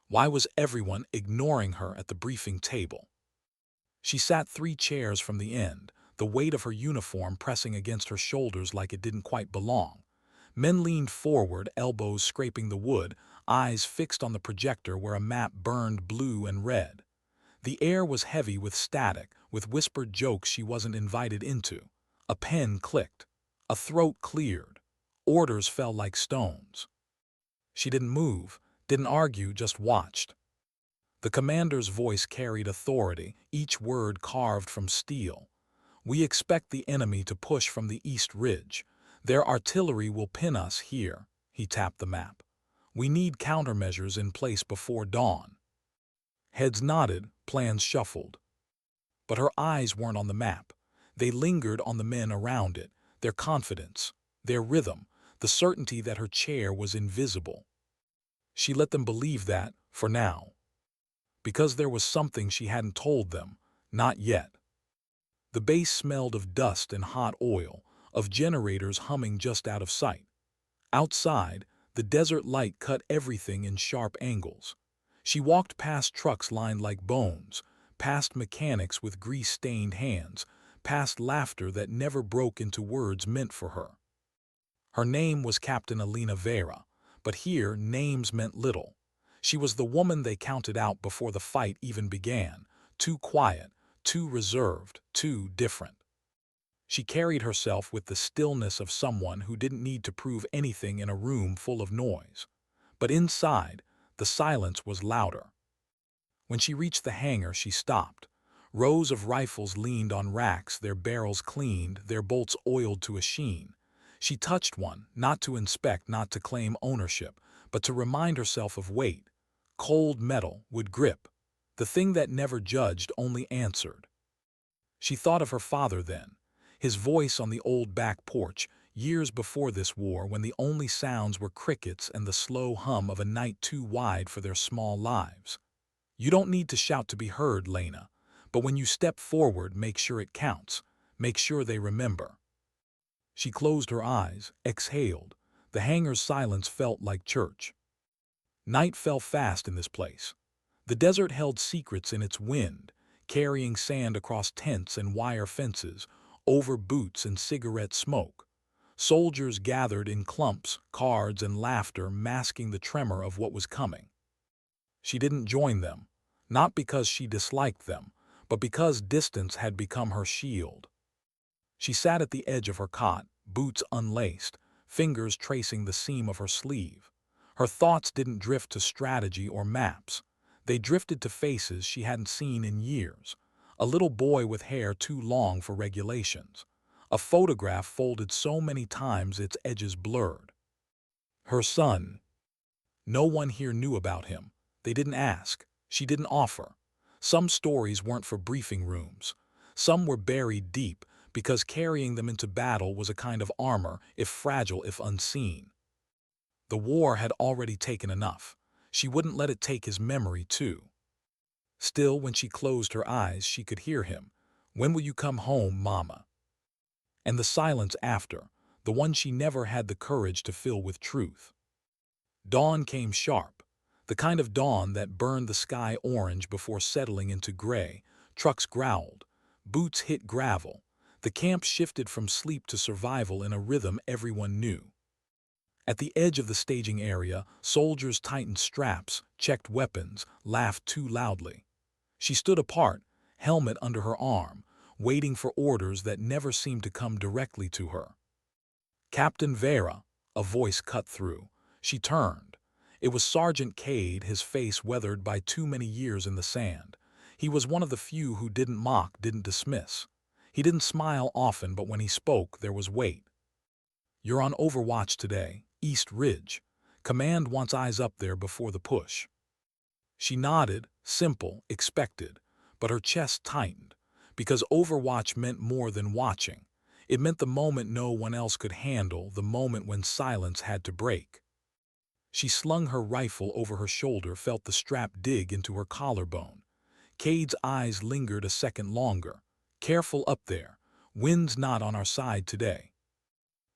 Why was everyone ignoring her at the briefing table? She sat 3 chairs from the end, the weight of her uniform pressing against her shoulders like it didn't quite belong. Men leaned forward, elbows scraping the wood, eyes fixed on the projector where a map burned blue and red. The air was heavy with static, with whispered jokes she wasn't invited into. A pen clicked. A throat cleared. Orders fell like stones. She didn't move, didn't argue, just watched. The commander's voice carried authority, each word carved from steel. We expect the enemy to push from the east ridge. Their artillery will pin us here. He tapped the map. We need countermeasures in place before dawn. Heads nodded, plans shuffled. But her eyes weren't on the map. They lingered on the men around it, their confidence, their rhythm, the certainty that her chair was invisible. She let them believe that, for now. Because there was something she hadn't told them, not yet. The base smelled of dust and hot oil, of generators humming just out of sight. Outside, the desert light cut everything in sharp angles. She walked past trucks lined like bones, past mechanics with grease-stained hands, past laughter that never broke into words meant for her. Her name was Captain Alina Vera, but here names meant little. She was the woman they counted out before the fight even began, too quiet, too reserved, too different. She carried herself with the stillness of someone who didn't need to prove anything in a room full of noise. But inside, the silence was louder. When she reached the hangar, she stopped. Rows of rifles leaned on racks, their barrels cleaned, their bolts oiled to a sheen. She touched one, not to inspect, not to claim ownership, but to remind herself of weight. Cold metal would grip. The thing that never judged, only answered. She thought of her father then, his voice on the old back porch, years before this war, when the only sounds were crickets and the slow hum of a night too wide for their small lives. You don't need to shout to be heard, Lena, but when you step forward, make sure it counts. Make sure they remember. She closed her eyes, exhaled. The hangar's silence felt like church. Night fell fast in this place. The desert held secrets in its wind, carrying sand across tents and wire fences, over boots and cigarette smoke. Soldiers gathered in clumps, cards and laughter masking the tremor of what was coming. She didn't join them, not because she disliked them, but because distance had become her shield. She sat at the edge of her cot, boots unlaced, fingers tracing the seam of her sleeve. Her thoughts didn't drift to strategy or maps. They drifted to faces she hadn't seen in years. A little boy with hair too long for regulations. A photograph folded so many times its edges blurred. Her son. No one here knew about him. They didn't ask. She didn't offer. Some stories weren't for briefing rooms. Some were buried deep, because carrying them into battle was a kind of armor, if fragile, if unseen. The war had already taken enough. She wouldn't let it take his memory, too. Still, when she closed her eyes, she could hear him. "When will you come home, Mama?" And the silence after, the one she never had the courage to fill with truth. Dawn came sharp, the kind of dawn that burned the sky orange before settling into gray. Trucks growled. Boots hit gravel. The camp shifted from sleep to survival in a rhythm everyone knew. At the edge of the staging area, soldiers tightened straps, checked weapons, laughed too loudly. She stood apart, helmet under her arm, waiting for orders that never seemed to come directly to her. "Captain Vera," a voice cut through. She turned. It was Sergeant Cade, his face weathered by too many years in the sand. He was one of the few who didn't mock, didn't dismiss. He didn't smile often, but when he spoke, there was weight. "You're on overwatch today, East Ridge. Command wants eyes up there before the push." She nodded, simple, expected, but her chest tightened, because overwatch meant more than watching. It meant the moment no one else could handle, the moment when silence had to break. She slung her rifle over her shoulder, felt the strap dig into her collarbone. Cade's eyes lingered a second longer. "Careful up there. Wind's not on our side today."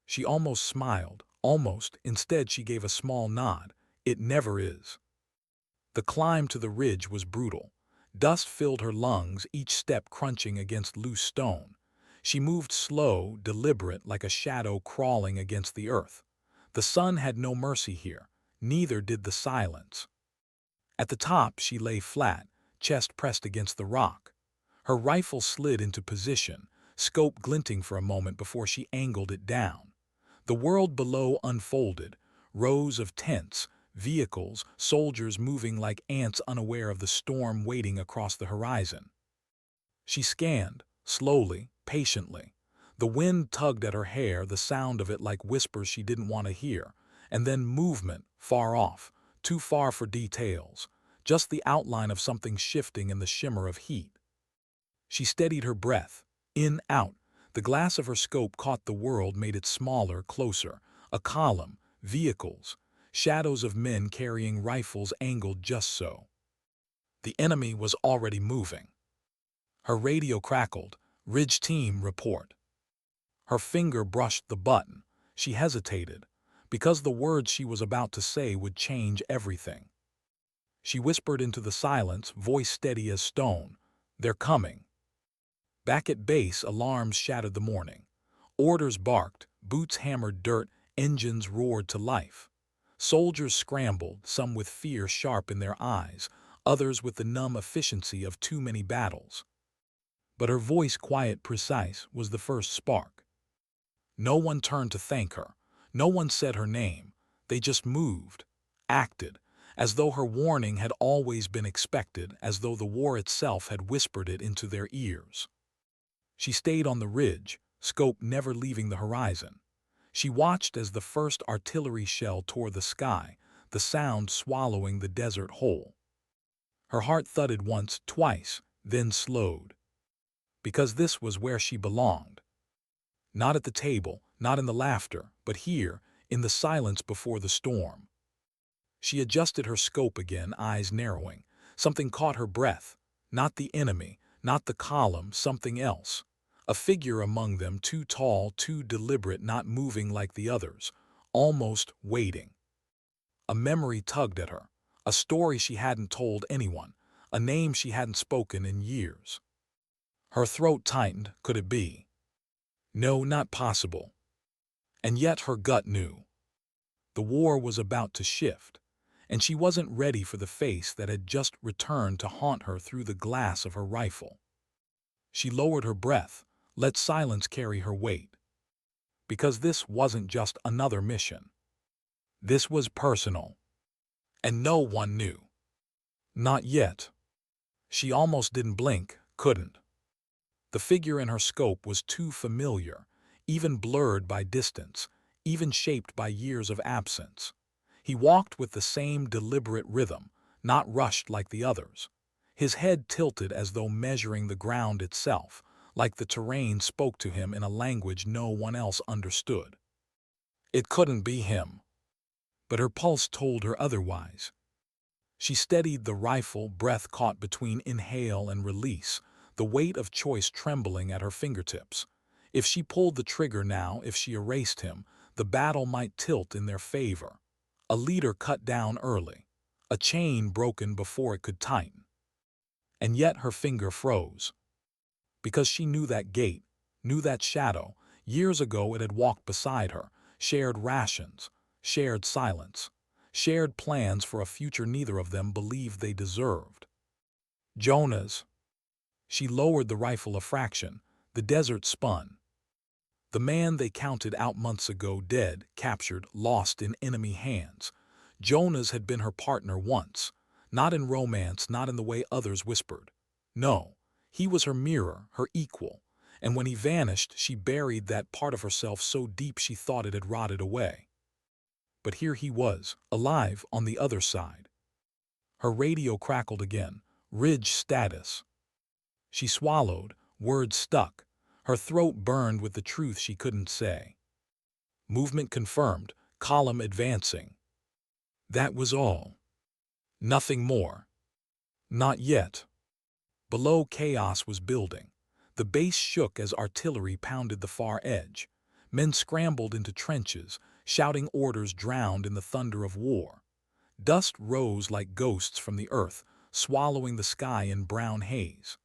She almost smiled, almost. Instead, she gave a small nod. "It never is." The climb to the ridge was brutal. Dust filled her lungs, each step crunching against loose stone. She moved slow, deliberate, like a shadow crawling against the earth. The sun had no mercy here, neither did the silence. At the top, she lay flat, chest pressed against the rock. Her rifle slid into position, scope glinting for a moment before she angled it down. The world below unfolded, rows of tents, vehicles, soldiers moving like ants unaware of the storm waiting across the horizon. She scanned, slowly, patiently. The wind tugged at her hair, the sound of it like whispers she didn't want to hear, and then movement, far off, too far for details, just the outline of something shifting in the shimmer of heat. She steadied her breath. In, out. The glass of her scope caught the world, made it smaller, closer. A column, vehicles, shadows of men carrying rifles angled just so. The enemy was already moving. Her radio crackled. Ridge team, report. Her finger brushed the button. She hesitated, because the words she was about to say would change everything. She whispered into the silence, voice steady as stone. They're coming. Back at base, alarms shattered the morning. Orders barked, boots hammered dirt, engines roared to life. Soldiers scrambled, some with fear sharp in their eyes, others with the numb efficiency of too many battles. But her voice, quiet, precise, was the first spark. No one turned to thank her. No one said her name. They just moved, acted, as though her warning had always been expected, as though the war itself had whispered it into their ears. She stayed on the ridge, scope never leaving the horizon. She watched as the first artillery shell tore the sky, the sound swallowing the desert whole. Her heart thudded once, twice, then slowed. Because this was where she belonged. Not at the table, not in the laughter, but here, in the silence before the storm. She adjusted her scope again, eyes narrowing. Something caught her breath. Not the enemy, not the column, something else. A figure among them, too tall, too deliberate, not moving like the others, almost waiting. A memory tugged at her, a story she hadn't told anyone, a name she hadn't spoken in years. Her throat tightened. Could it be? No, not possible. And yet her gut knew. The war was about to shift, and she wasn't ready for the face that had just returned to haunt her through the glass of her rifle. She lowered her breath, let silence carry her weight. Because this wasn't just another mission. This was personal. And no one knew. Not yet. She almost didn't blink, couldn't. The figure in her scope was too familiar, even blurred by distance, even shaped by years of absence. He walked with the same deliberate rhythm, not rushed like the others. His head tilted as though measuring the ground itself, like the terrain spoke to him in a language no one else understood. It couldn't be him. But her pulse told her otherwise. She steadied the rifle, breath caught between inhale and release, the weight of choice trembling at her fingertips. If she pulled the trigger now, if she erased him, the battle might tilt in their favor. A leader cut down early, a chain broken before it could tighten. And yet her finger froze. Because she knew that gait, knew that shadow. Years ago it had walked beside her, shared rations, shared silence, shared plans for a future neither of them believed they deserved. Jonah's. She lowered the rifle a fraction. The desert spun. The man they counted out months ago, dead, captured, lost in enemy hands. Jonah's had been her partner once. Not in romance, not in the way others whispered. No, he was her mirror, her equal. And when he vanished, she buried that part of herself so deep she thought it had rotted away. But here he was, alive on the other side. Her radio crackled again. Ridge status. She swallowed, words stuck. Her throat burned with the truth she couldn't say. Movement confirmed, column advancing. That was all. Nothing more. Not yet. Below, chaos was building. The base shook as artillery pounded the far edge. Men scrambled into trenches, shouting orders drowned in the thunder of war. Dust rose like ghosts from the earth, swallowing the sky in brown haze.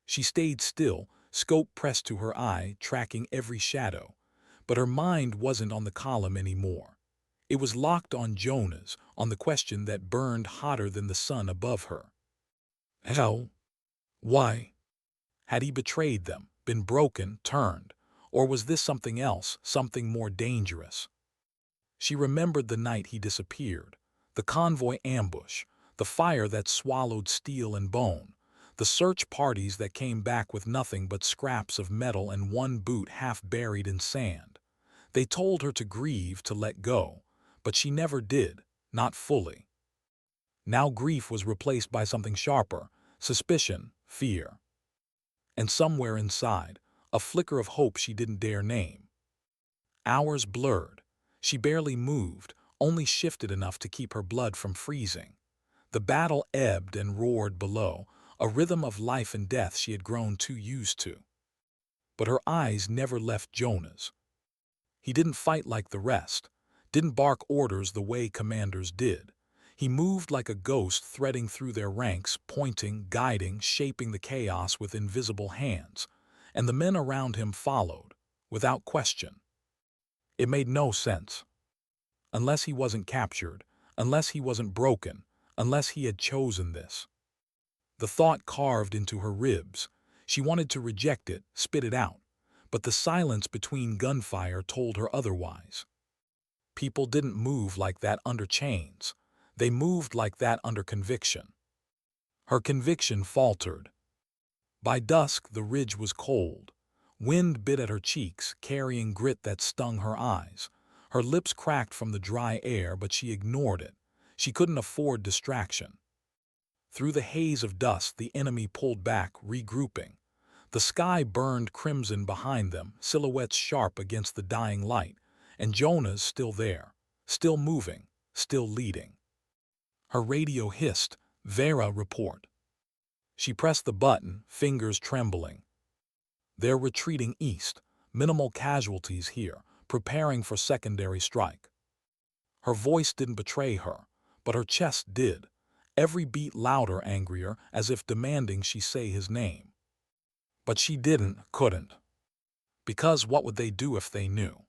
She stayed still, scope pressed to her eye, tracking every shadow. But her mind wasn't on the column anymore. It was locked on Jonah's, on the question that burned hotter than the sun above her. How? Why? Had he betrayed them, been broken, turned? Or was this something else, something more dangerous? She remembered the night he disappeared, the convoy ambush, the fire that swallowed steel and bone, the search parties that came back with nothing but scraps of metal and one boot half buried in sand. They told her to grieve, to let go, but she never did, not fully. Now grief was replaced by something sharper, suspicion, fear. And somewhere inside, a flicker of hope she didn't dare name. Hours blurred. She barely moved, only shifted enough to keep her blood from freezing. The battle ebbed and roared below, a rhythm of life and death she had grown too used to. But her eyes never left Jonah's. He didn't fight like the rest, didn't bark orders the way commanders did. He moved like a ghost threading through their ranks, pointing, guiding, shaping the chaos with invisible hands. And the men around him followed, without question. It made no sense. Unless he wasn't captured, unless he wasn't broken, unless he had chosen this. The thought carved into her ribs. She wanted to reject it, spit it out. But the silence between gunfire told her otherwise. People didn't move like that under chains. They moved like that under conviction. Her conviction faltered. By dusk, the ridge was cold. Wind bit at her cheeks, carrying grit that stung her eyes. Her lips cracked from the dry air, but she ignored it. She couldn't afford distraction. Through the haze of dust, the enemy pulled back, regrouping. The sky burned crimson behind them, silhouettes sharp against the dying light, and Jonah's still there, still moving, still leading. Her radio hissed, "Vera, report." She pressed the button, fingers trembling. They're retreating east, minimal casualties here, preparing for secondary strike. Her voice didn't betray her, but her chest did, every beat louder, angrier, as if demanding she say his name. But she couldn't. Because what would they do if they knew?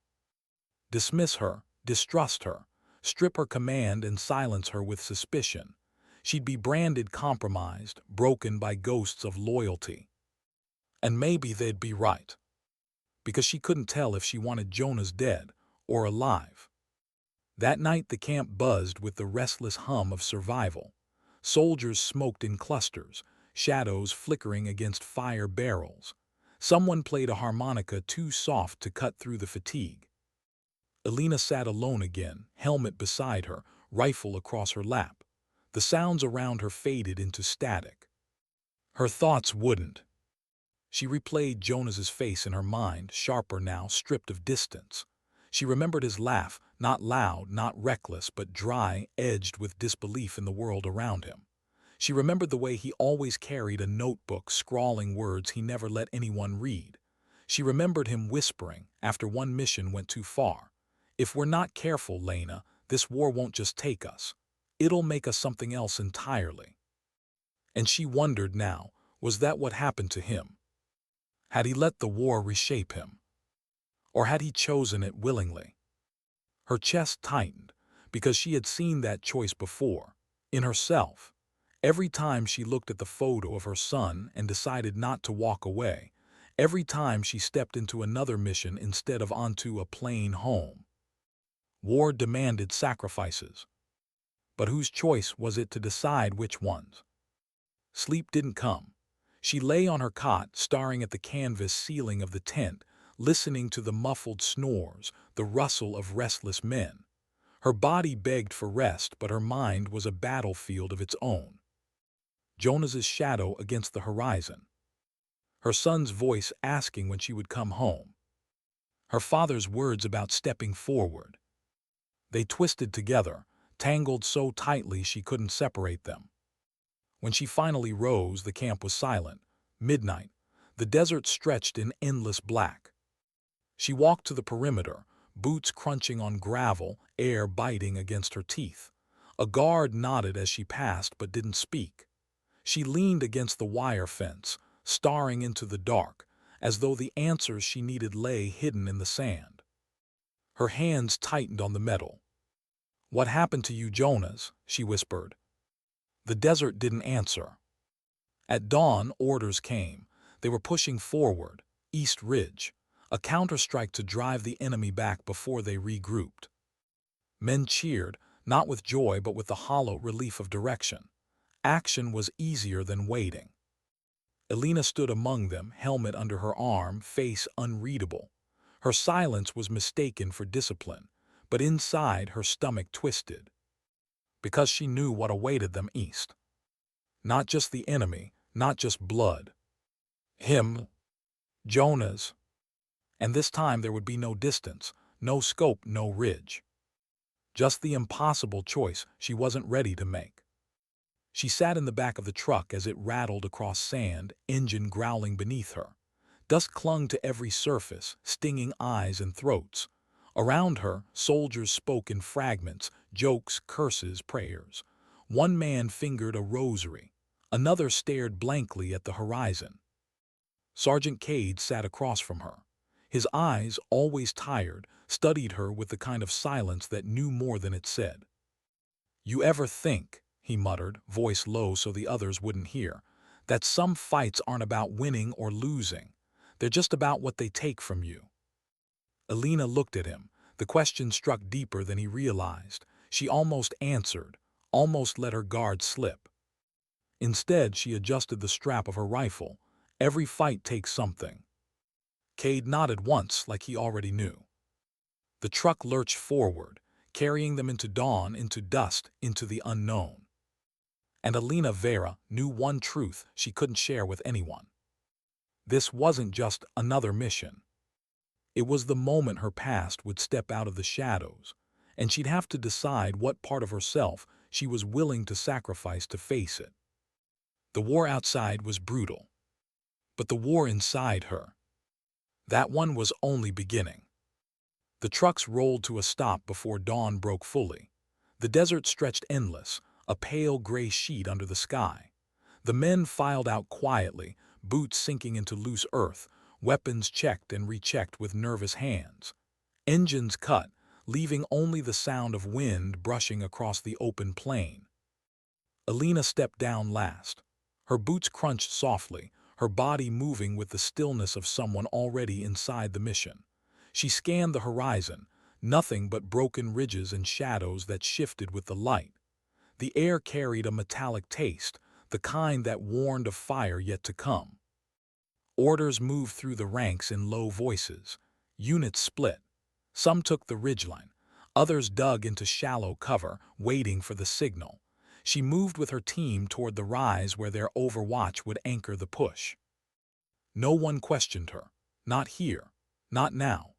Dismiss her, distrust her, strip her command and silence her with suspicion. She'd be branded compromised, broken by ghosts of loyalty. And maybe they'd be right. Because she couldn't tell if she wanted Jonah's dead or alive. That night the camp buzzed with the restless hum of survival. Soldiers smoked in clusters, shadows flickering against fire barrels. Someone played a harmonica too soft to cut through the fatigue. Elena sat alone again, helmet beside her, rifle across her lap. The sounds around her faded into static. Her thoughts wouldn't. She replayed Jonas's face in her mind, sharper now, stripped of distance. She remembered his laugh, not loud, not reckless, but dry, edged with disbelief in the world around him. She remembered the way he always carried a notebook, scrawling words he never let anyone read. She remembered him whispering, after one mission went too far, "If we're not careful, Lena, this war won't just take us. It'll make us something else entirely." And she wondered now, was that what happened to him? Had he let the war reshape him? Or had he chosen it willingly? Her chest tightened, because she had seen that choice before, in herself. Every time she looked at the photo of her son and decided not to walk away, every time she stepped into another mission instead of onto a plane home. War demanded sacrifices. But whose choice was it to decide which ones? Sleep didn't come. She lay on her cot, staring at the canvas ceiling of the tent, listening to the muffled snores, the rustle of restless men. Her body begged for rest, but her mind was a battlefield of its own. Jonas's shadow against the horizon. Her son's voice asking when she would come home. Her father's words about stepping forward. They twisted together, tangled so tightly she couldn't separate them. When she finally rose, the camp was silent. Midnight. The desert stretched in endless black. She walked to the perimeter, boots crunching on gravel, air biting against her teeth. A guard nodded as she passed but didn't speak. She leaned against the wire fence, staring into the dark, as though the answers she needed lay hidden in the sand. Her hands tightened on the metal. "What happened to you, Jonas?" she whispered. The desert didn't answer. At dawn, orders came. They were pushing forward, East Ridge, a counterstrike to drive the enemy back before they regrouped. Men cheered, not with joy but with the hollow relief of direction. Action was easier than waiting. Elena stood among them, helmet under her arm, face unreadable. Her silence was mistaken for discipline, but inside her stomach twisted. Because she knew what awaited them east. Not just the enemy, not just blood. Him, Jonas. And this time there would be no distance, no scope, no ridge. Just the impossible choice she wasn't ready to make. She sat in the back of the truck as it rattled across sand, engine growling beneath her. Dust clung to every surface, stinging eyes and throats. Around her, soldiers spoke in fragments, jokes, curses, prayers. One man fingered a rosary. Another stared blankly at the horizon. Sergeant Cade sat across from her. His eyes, always tired, studied her with the kind of silence that knew more than it said. "You ever think," he muttered, voice low so the others wouldn't hear, "that some fights aren't about winning or losing? They're just about what they take from you." Elena looked at him. The question struck deeper than he realized. She almost answered, almost let her guard slip. Instead, she adjusted the strap of her rifle. Every fight takes something. Cade nodded once, like he already knew. The truck lurched forward, carrying them into dawn, into dust, into the unknown. And Elena Vera knew one truth she couldn't share with anyone. This wasn't just another mission. It was the moment her past would step out of the shadows, and she'd have to decide what part of herself she was willing to sacrifice to face it. The war outside was brutal, but the war inside her, that one was only beginning. The trucks rolled to a stop before dawn broke fully. The desert stretched endless, a pale gray sheet under the sky. The men filed out quietly, boots sinking into loose earth, weapons checked and rechecked with nervous hands. Engines cut, leaving only the sound of wind brushing across the open plain. Elena stepped down last. Her boots crunched softly, her body moving with the stillness of someone already inside the mission. She scanned the horizon, nothing but broken ridges and shadows that shifted with the light. The air carried a metallic taste, the kind that warned of fire yet to come. Orders moved through the ranks in low voices. Units split. Some took the ridgeline. Others dug into shallow cover, waiting for the signal. She moved with her team toward the rise where their overwatch would anchor the push. No one questioned her. Not here. Not now.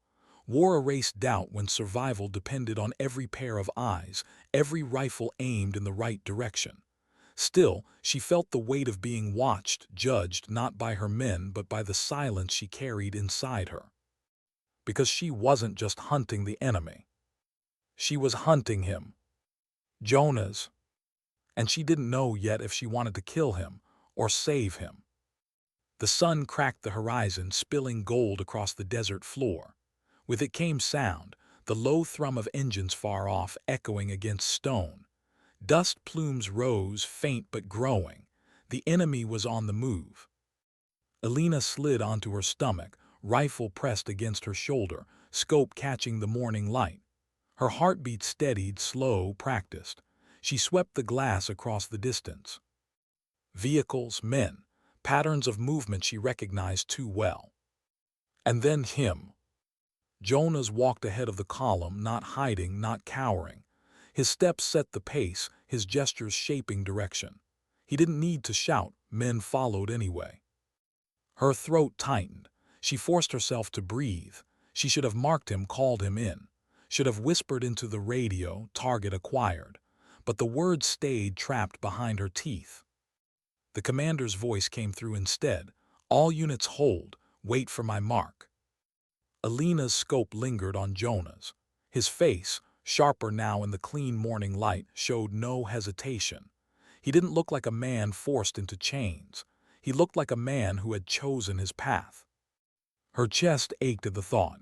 War erased doubt when survival depended on every pair of eyes, every rifle aimed in the right direction. Still, she felt the weight of being watched, judged not by her men but by the silence she carried inside her. Because she wasn't just hunting the enemy. She was hunting him. Jonas. And she didn't know yet if she wanted to kill him or save him. The sun cracked the horizon, spilling gold across the desert floor. With it came sound, the low thrum of engines far off echoing against stone. Dust plumes rose, faint but growing. The enemy was on the move. Elena slid onto her stomach, rifle pressed against her shoulder, scope catching the morning light. Her heartbeat steadied, slow, practiced. She swept the glass across the distance. Vehicles, men, patterns of movement she recognized too well. And then him. Jonas walked ahead of the column, not hiding, not cowering. His steps set the pace, his gestures shaping direction. He didn't need to shout, men followed anyway. Her throat tightened. She forced herself to breathe. She should have marked him, called him in. Should have whispered into the radio, target acquired. But the words stayed trapped behind her teeth. The commander's voice came through instead. "All units hold. Wait for my mark." Elena's scope lingered on Jonas. His face, sharper now in the clean morning light, showed no hesitation. He didn't look like a man forced into chains. He looked like a man who had chosen his path. Her chest ached at the thought.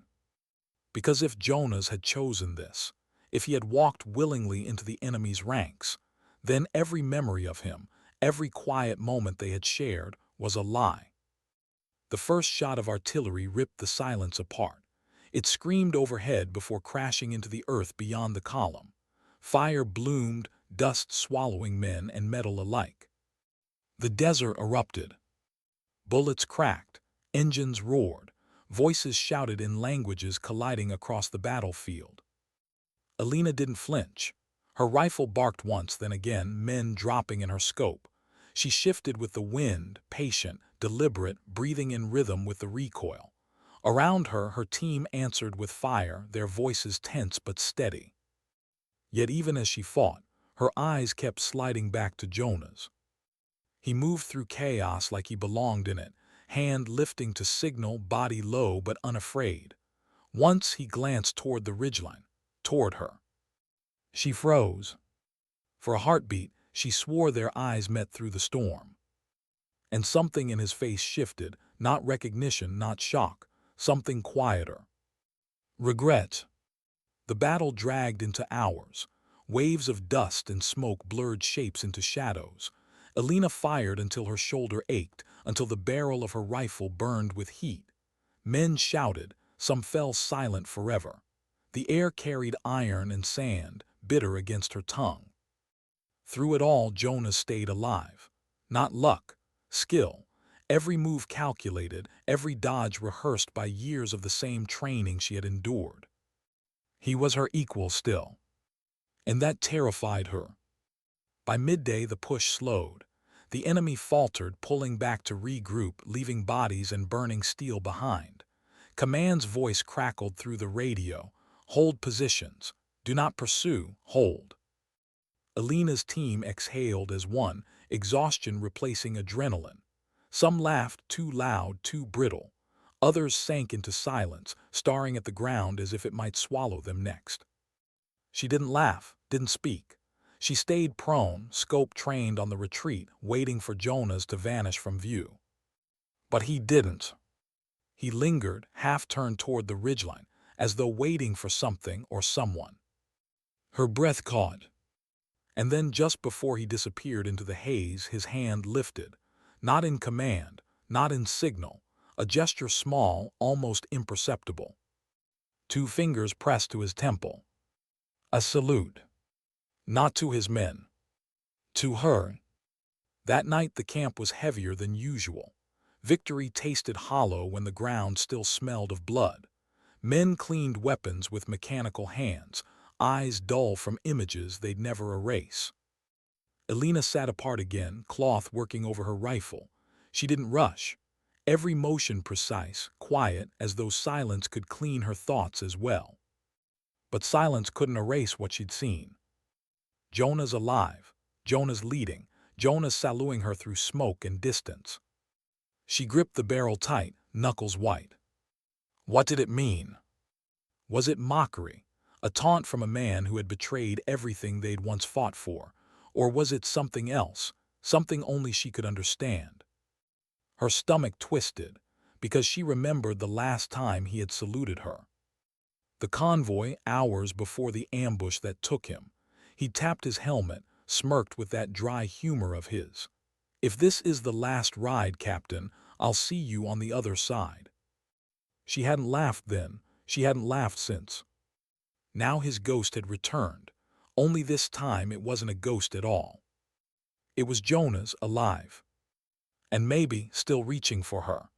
Because if Jonas had chosen this, if he had walked willingly into the enemy's ranks, then every memory of him, every quiet moment they had shared, was a lie. The first shot of artillery ripped the silence apart. It screamed overhead before crashing into the earth beyond the column. Fire bloomed, dust swallowing men and metal alike. The desert erupted. Bullets cracked, engines roared, voices shouted in languages colliding across the battlefield. Alina didn't flinch. Her rifle barked once, then again, men dropping in her scope. She shifted with the wind, patient, deliberate, breathing in rhythm with the recoil. Around her, her team answered with fire, their voices tense but steady. Yet even as she fought, her eyes kept sliding back to Jonas. He moved through chaos like he belonged in it, hand lifting to signal, body low but unafraid. Once he glanced toward the ridgeline, toward her. She froze. For a heartbeat, she swore their eyes met through the storm. And something in his face shifted, not recognition, not shock, something quieter. Regret. The battle dragged into hours. Waves of dust and smoke blurred shapes into shadows. Alina fired until her shoulder ached, until the barrel of her rifle burned with heat. Men shouted, some fell silent forever. The air carried iron and sand, bitter against her tongue. Through it all, Jonas stayed alive. Not luck, skill. Every move calculated, every dodge rehearsed by years of the same training she had endured. He was her equal still. And that terrified her. By midday, the push slowed. The enemy faltered, pulling back to regroup, leaving bodies and burning steel behind. Command's voice crackled through the radio. Hold positions. Do not pursue. Hold. Alina's team exhaled as one, exhaustion replacing adrenaline. Some laughed too loud, too brittle. Others sank into silence, staring at the ground as if it might swallow them next. She didn't laugh, didn't speak. She stayed prone, scope trained on the retreat, waiting for Jonas to vanish from view. But he didn't. He lingered, half-turned toward the ridgeline, as though waiting for something or someone. Her breath caught. And then just before he disappeared into the haze, his hand lifted. Not in command, not in signal, a gesture small, almost imperceptible. 2 fingers pressed to his temple. A salute. Not to his men. To her. That night the camp was heavier than usual. Victory tasted hollow when the ground still smelled of blood. Men cleaned weapons with mechanical hands, eyes dull from images they'd never erase. Alina sat apart again, cloth working over her rifle. She didn't rush. Every motion precise, quiet, as though silence could clean her thoughts as well. But silence couldn't erase what she'd seen. Jonas alive, Jonas leading, Jonas saluting her through smoke and distance. She gripped the barrel tight, knuckles white. What did it mean? Was it mockery, a taunt from a man who had betrayed everything they'd once fought for? Or was it something else, something only she could understand? Her stomach twisted, because she remembered the last time he had saluted her. The convoy, hours before the ambush that took him. He tapped his helmet, smirked with that dry humor of his. If this is the last ride, Captain, I'll see you on the other side. She hadn't laughed then, she hadn't laughed since. Now his ghost had returned. Only this time it wasn't a ghost at all. It was Jonas, alive. And maybe still reaching for her.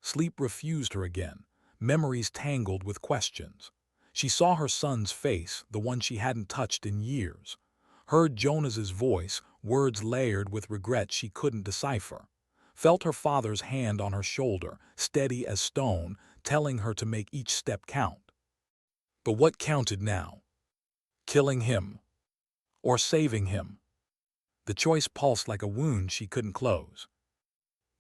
Sleep refused her again, memories tangled with questions. She saw her son's face, the one she hadn't touched in years. Heard Jonas's voice, words layered with regret she couldn't decipher. Felt her father's hand on her shoulder, steady as stone, telling her to make each step count. But what counted now? Killing him? Or saving him? The choice pulsed like a wound she couldn't close.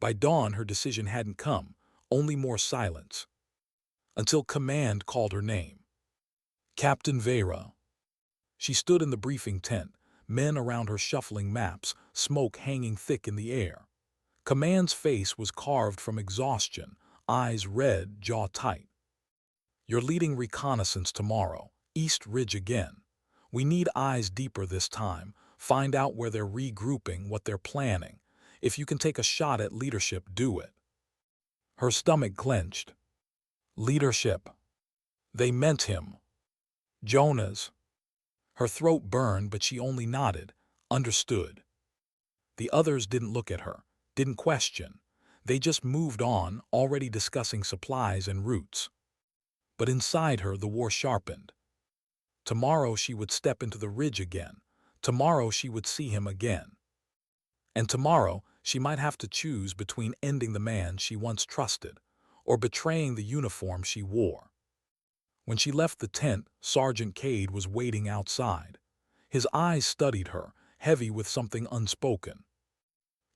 By dawn her decision hadn't come, only more silence. Until command called her name. Captain Vera. She stood in the briefing tent, men around her shuffling maps, smoke hanging thick in the air. Command's face was carved from exhaustion, eyes red, jaw tight. You're leading reconnaissance tomorrow, East Ridge again. We need eyes deeper this time, find out where they're regrouping, what they're planning. If you can take a shot at leadership, do it. Her stomach clenched. Leadership. They meant him. Jonas. Her throat burned, but she only nodded, understood. The others didn't look at her, didn't question. They just moved on, already discussing supplies and routes. But inside her, the war sharpened. Tomorrow she would step into the ridge again. Tomorrow she would see him again. And tomorrow she might have to choose between ending the man she once trusted or betraying the uniform she wore. When she left the tent, Sergeant Cade was waiting outside. His eyes studied her, heavy with something unspoken.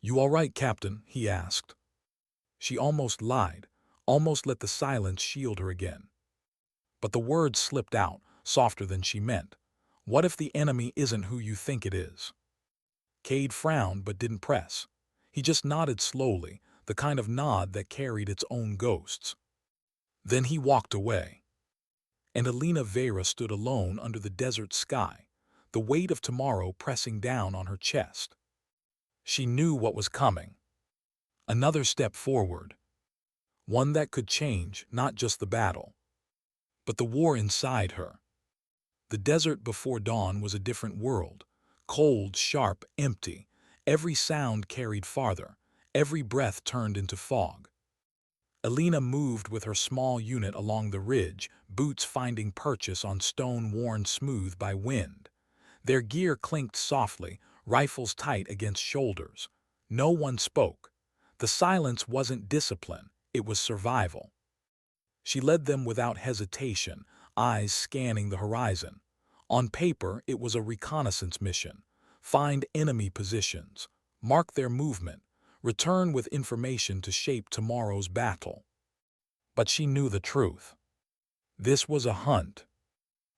"You all right, Captain?" he asked. She almost lied, almost let the silence shield her again. But the words slipped out, softer than she meant. "What if the enemy isn't who you think it is?" Cade frowned but didn't press. He just nodded slowly, the kind of nod that carried its own ghosts. Then he walked away. And Elena Vera stood alone under the desert sky, the weight of tomorrow pressing down on her chest. She knew what was coming. Another step forward. One that could change not just the battle, but the war inside her. The desert before dawn was a different world. Cold, sharp, empty. Every sound carried farther. Every breath turned into fog. Elena moved with her small unit along the ridge, boots finding purchase on stone worn smooth by wind. Their gear clinked softly, rifles tight against shoulders. No one spoke. The silence wasn't discipline, it was survival. She led them without hesitation, eyes scanning the horizon. On paper, it was a reconnaissance mission. Find enemy positions, mark their movement, return with information to shape tomorrow's battle. But she knew the truth. This was a hunt.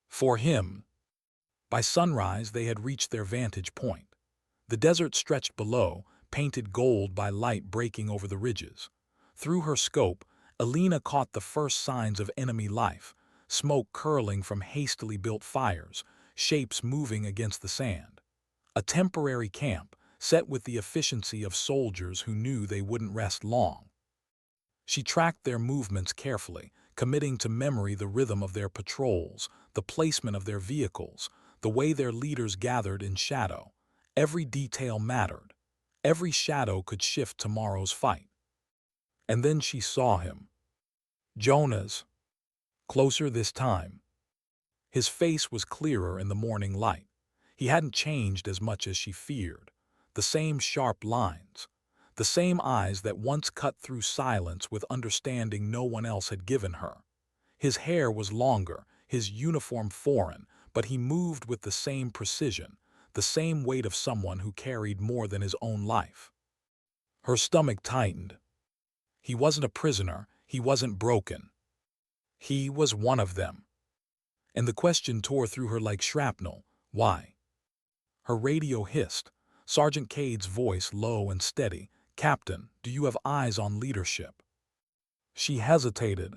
For him. By sunrise, they had reached their vantage point. The desert stretched below, painted gold by light breaking over the ridges. Through her scope, Elena caught the first signs of enemy life, smoke curling from hastily built fires, shapes moving against the sand. A temporary camp, set with the efficiency of soldiers who knew they wouldn't rest long. She tracked their movements carefully, committing to memory the rhythm of their patrols, the placement of their vehicles, the way their leaders gathered in shadow. Every detail mattered. Every shadow could shift tomorrow's fight. And then she saw him. Jonas. Closer this time. His face was clearer in the morning light. He hadn't changed as much as she feared. The same sharp lines. The same eyes that once cut through silence with understanding no one else had given her. His hair was longer, his uniform foreign, but he moved with the same precision, the same weight of someone who carried more than his own life. Her stomach tightened. He wasn't a prisoner, he wasn't broken. He was one of them. And the question tore through her like shrapnel. Why? Her radio hissed. Sergeant Cade's voice low and steady. "Captain, do you have eyes on leadership?" She hesitated.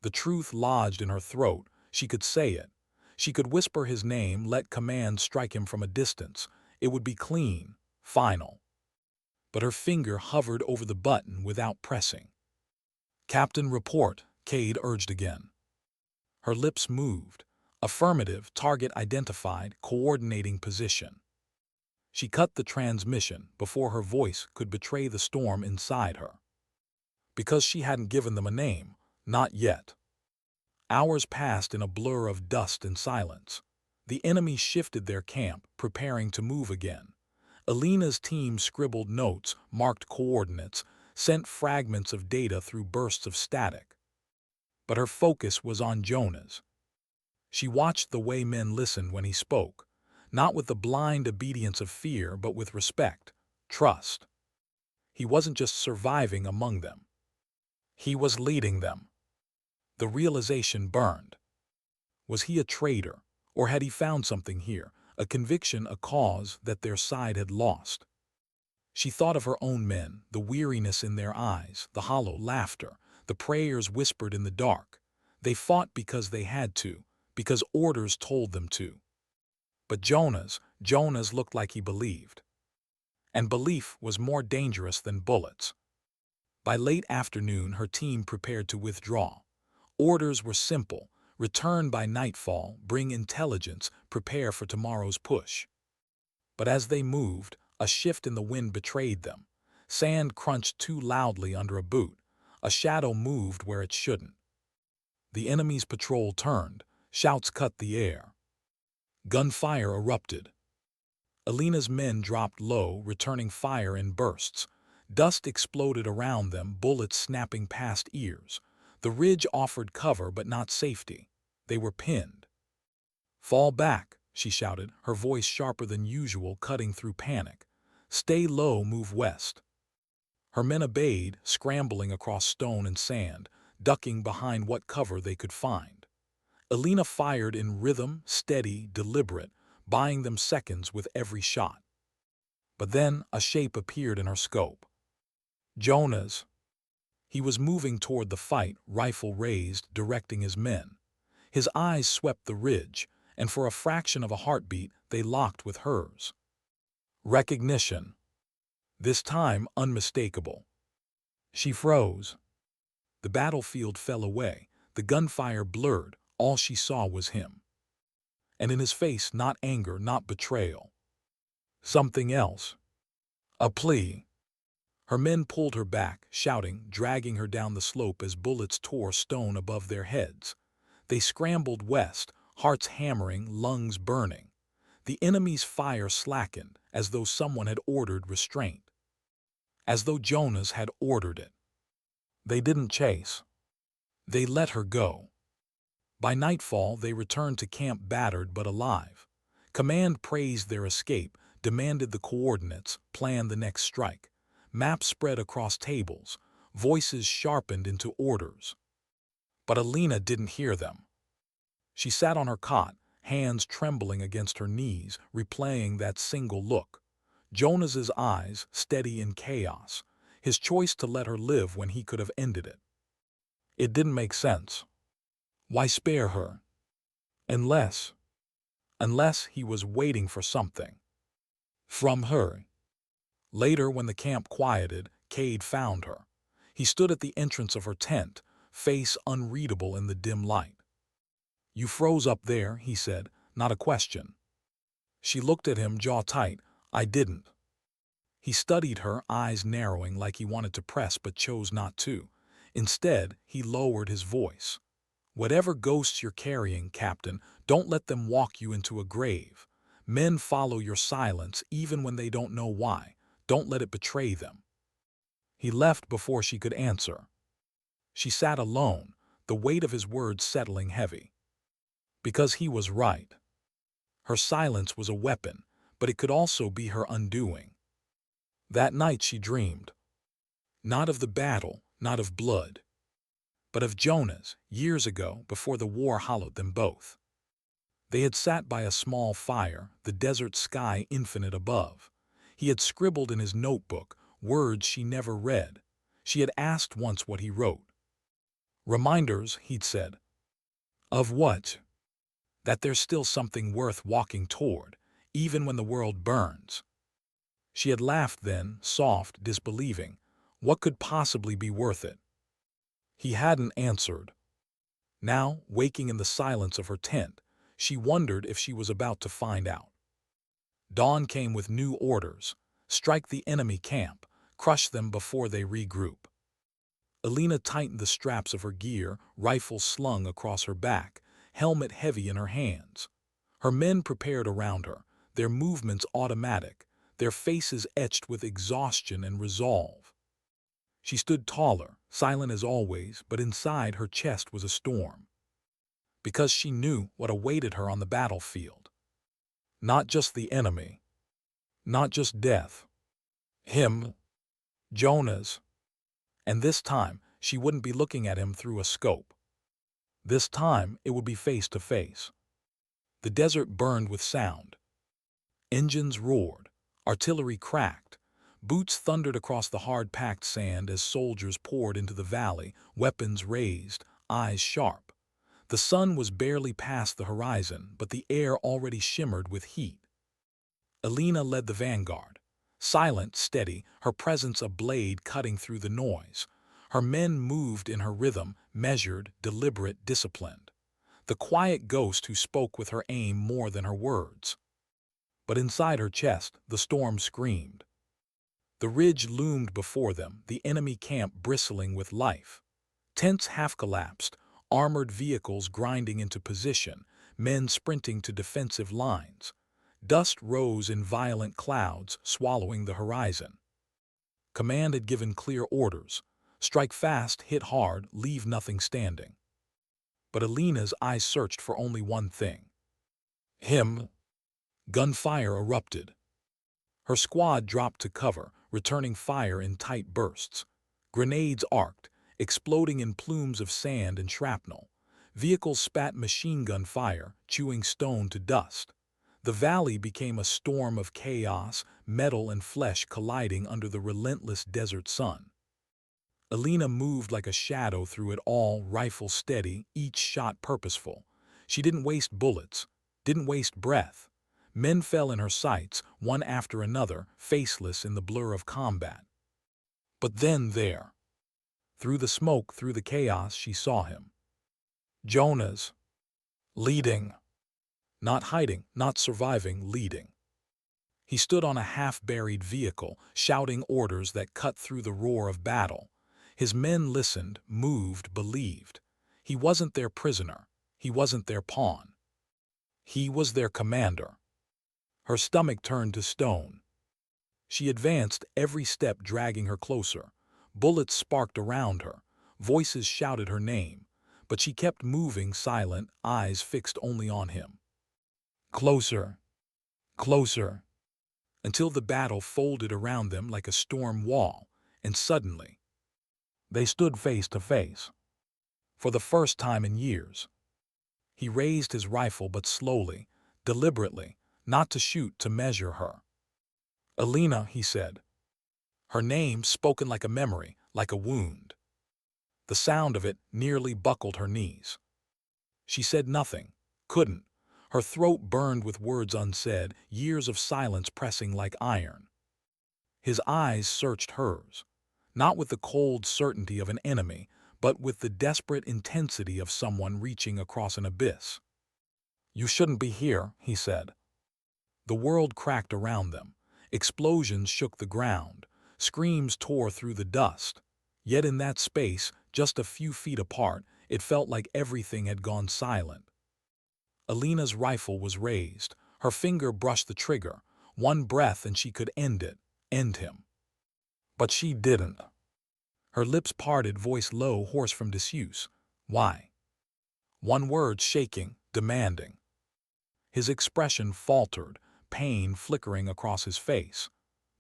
The truth lodged in her throat. She could say it. She could whisper his name, let command strike him from a distance. It would be clean, final. But her finger hovered over the button without pressing. "Captain, report," Cade urged again. Her lips moved. Affirmative, target identified, coordinating position. She cut the transmission before her voice could betray the storm inside her. Because she hadn't given them a name, not yet. Hours passed in a blur of dust and silence. The enemy shifted their camp, preparing to move again. Elena's team scribbled notes, marked coordinates, sent fragments of data through bursts of static. But her focus was on Jonas. She watched the way men listened when he spoke, not with the blind obedience of fear, but with respect, trust. He wasn't just surviving among them. He was leading them. The realization burned. Was he a traitor, or had he found something here, a conviction, a cause that their side had lost? She thought of her own men, the weariness in their eyes, the hollow laughter, the prayers whispered in the dark. They fought because they had to, because orders told them to. But Jonas looked like he believed. And belief was more dangerous than bullets. By late afternoon, her team prepared to withdraw. Orders were simple: return by nightfall, bring intelligence, prepare for tomorrow's push. But as they moved, a shift in the wind betrayed them. Sand crunched too loudly under a boot. A shadow moved where it shouldn't. The enemy's patrol turned. Shouts cut the air. Gunfire erupted. Alina's men dropped low, returning fire in bursts. Dust exploded around them, bullets snapping past ears. The ridge offered cover but not safety. They were pinned. "Fall back," she shouted, her voice sharper than usual, cutting through panic. "Stay low, move west." Her men obeyed, scrambling across stone and sand, ducking behind what cover they could find. Alina fired in rhythm, steady, deliberate, buying them seconds with every shot. But then a shape appeared in her scope. Jonas. He was moving toward the fight, rifle raised, directing his men. His eyes swept the ridge, and for a fraction of a heartbeat they locked with hers. Recognition. This time unmistakable. She froze. The battlefield fell away. The gunfire blurred. All she saw was him. And in his face, not anger, not betrayal. Something else. A plea. Her men pulled her back, shouting, dragging her down the slope as bullets tore stone above their heads. They scrambled west, hearts hammering, lungs burning. The enemy's fire slackened, as though someone had ordered restraint. As though Jonas had ordered it. They didn't chase. They let her go. By nightfall, they returned to camp battered but alive. Command praised their escape, demanded the coordinates, planned the next strike. Maps spread across tables, voices sharpened into orders. But Alina didn't hear them. She sat on her cot, hands trembling against her knees, replaying that single look. Jonas's eyes, steady in chaos, his choice to let her live when he could have ended it. It didn't make sense. Why spare her? Unless he was waiting for something. From her. Later, when the camp quieted, Cade found her. He stood at the entrance of her tent, face unreadable in the dim light. "You froze up there," he said, not a question. She looked at him, jaw tight. "I didn't." He studied her, eyes narrowing like he wanted to press but chose not to. Instead, he lowered his voice. "Whatever ghosts you're carrying, Captain, don't let them walk you into a grave. Men follow your silence even when they don't know why. Don't let it betray them." He left before she could answer. She sat alone, the weight of his words settling heavy. Because he was right. Her silence was a weapon, but it could also be her undoing. That night she dreamed. Not of the battle, not of blood, but of Jonas, years ago, before the war hollowed them both. They had sat by a small fire, the desert sky infinite above. He had scribbled in his notebook words she never read. She had asked once what he wrote. "Reminders," he'd said. "Of what?" "That there's still something worth walking toward, even when the world burns." She had laughed then, soft, disbelieving. What could possibly be worth it? He hadn't answered. Now, waking in the silence of her tent, she wondered if she was about to find out. Dawn came with new orders: strike the enemy camp, crush them before they regroup. Alina tightened the straps of her gear, rifle slung across her back, helmet heavy in her hands. Her men prepared around her, their movements automatic, their faces etched with exhaustion and resolve. She stood taller, silent as always, but inside her chest was a storm. Because she knew what awaited her on the battlefield. Not just the enemy. Not just death. Him. Jonas. And this time, she wouldn't be looking at him through a scope. This time, it would be face to face. The desert burned with sound. Engines roared. Artillery cracked. Boots thundered across the hard-packed sand as soldiers poured into the valley, weapons raised, eyes sharp. The sun was barely past the horizon, but the air already shimmered with heat. Alina led the vanguard. Silent, steady, her presence a blade cutting through the noise. Her men moved in her rhythm, measured, deliberate, disciplined. The quiet ghost who spoke with her aim more than her words. But inside her chest, the storm screamed. The ridge loomed before them, the enemy camp bristling with life. Tents half-collapsed, armored vehicles grinding into position, men sprinting to defensive lines. Dust rose in violent clouds, swallowing the horizon. Command had given clear orders. Strike fast, hit hard, leave nothing standing. But Alina's eyes searched for only one thing. Him. Gunfire erupted. Her squad dropped to cover, returning fire in tight bursts. Grenades arced, exploding in plumes of sand and shrapnel. Vehicles spat machine gun fire, chewing stone to dust. The valley became a storm of chaos, metal and flesh colliding under the relentless desert sun. Alina moved like a shadow through it all, rifle steady, each shot purposeful. She didn't waste bullets, didn't waste breath. Men fell in her sights, one after another, faceless in the blur of combat. But then there, through the smoke, through the chaos, she saw him. Jonas, leading. Not hiding, not surviving, leading. He stood on a half-buried vehicle, shouting orders that cut through the roar of battle. His men listened, moved, believed. He wasn't their prisoner. He wasn't their pawn. He was their commander. Her stomach turned to stone. She advanced, every step dragging her closer. Bullets sparked around her. Voices shouted her name. But she kept moving, silent, eyes fixed only on him. Closer, closer, until the battle folded around them like a storm wall, and suddenly, they stood face to face. For the first time in years. He raised his rifle, but slowly, deliberately, not to shoot, to measure her. Alina, he said. Her name spoken like a memory, like a wound. The sound of it nearly buckled her knees. She said nothing, couldn't. Her throat burned with words unsaid, years of silence pressing like iron. His eyes searched hers, not with the cold certainty of an enemy, but with the desperate intensity of someone reaching across an abyss. You shouldn't be here, he said. The world cracked around them. Explosions shook the ground. Screams tore through the dust. Yet in that space, just a few feet apart, it felt like everything had gone silent. Alina's rifle was raised. Her finger brushed the trigger. One breath and she could end it, end him. But she didn't. Her lips parted, voice low, hoarse from disuse. Why? One word, shaking, demanding. His expression faltered, pain flickering across his face.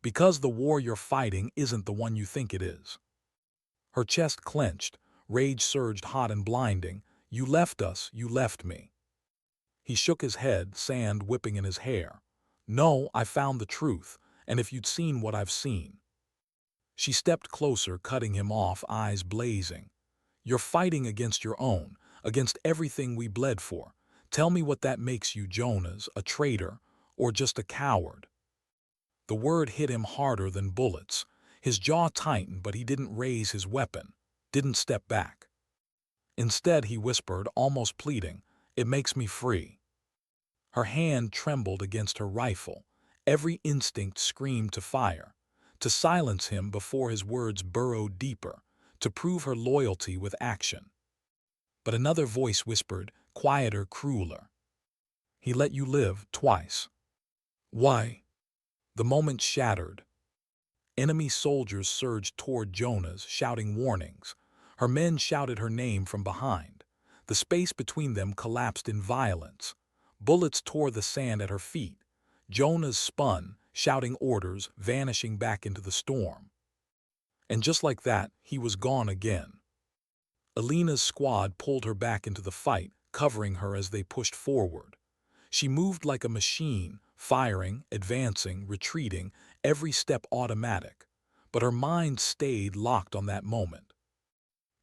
Because the war you're fighting isn't the one you think it is. Her chest clenched, rage surged hot and blinding. You left us, you left me. He shook his head, sand whipping in his hair. No, I found the truth, and if you'd seen what I've seen. She stepped closer, cutting him off, eyes blazing. You're fighting against your own, against everything we bled for. Tell me what that makes you, Jonas, a traitor, or just a coward. The word hit him harder than bullets. His jaw tightened, but he didn't raise his weapon, didn't step back. Instead, he whispered, almost pleading, it makes me free. Her hand trembled against her rifle. Every instinct screamed to fire, to silence him before his words burrowed deeper, to prove her loyalty with action. But another voice whispered, quieter, crueler. He let you live twice. Why? The moment shattered. Enemy soldiers surged toward Jonas, shouting warnings. Her men shouted her name from behind. The space between them collapsed in violence. Bullets tore the sand at her feet. Jonas spun, shouting orders, vanishing back into the storm. And just like that, he was gone again. Alina's squad pulled her back into the fight, covering her as they pushed forward. She moved like a machine, firing, advancing, retreating, every step automatic. But her mind stayed locked on that moment.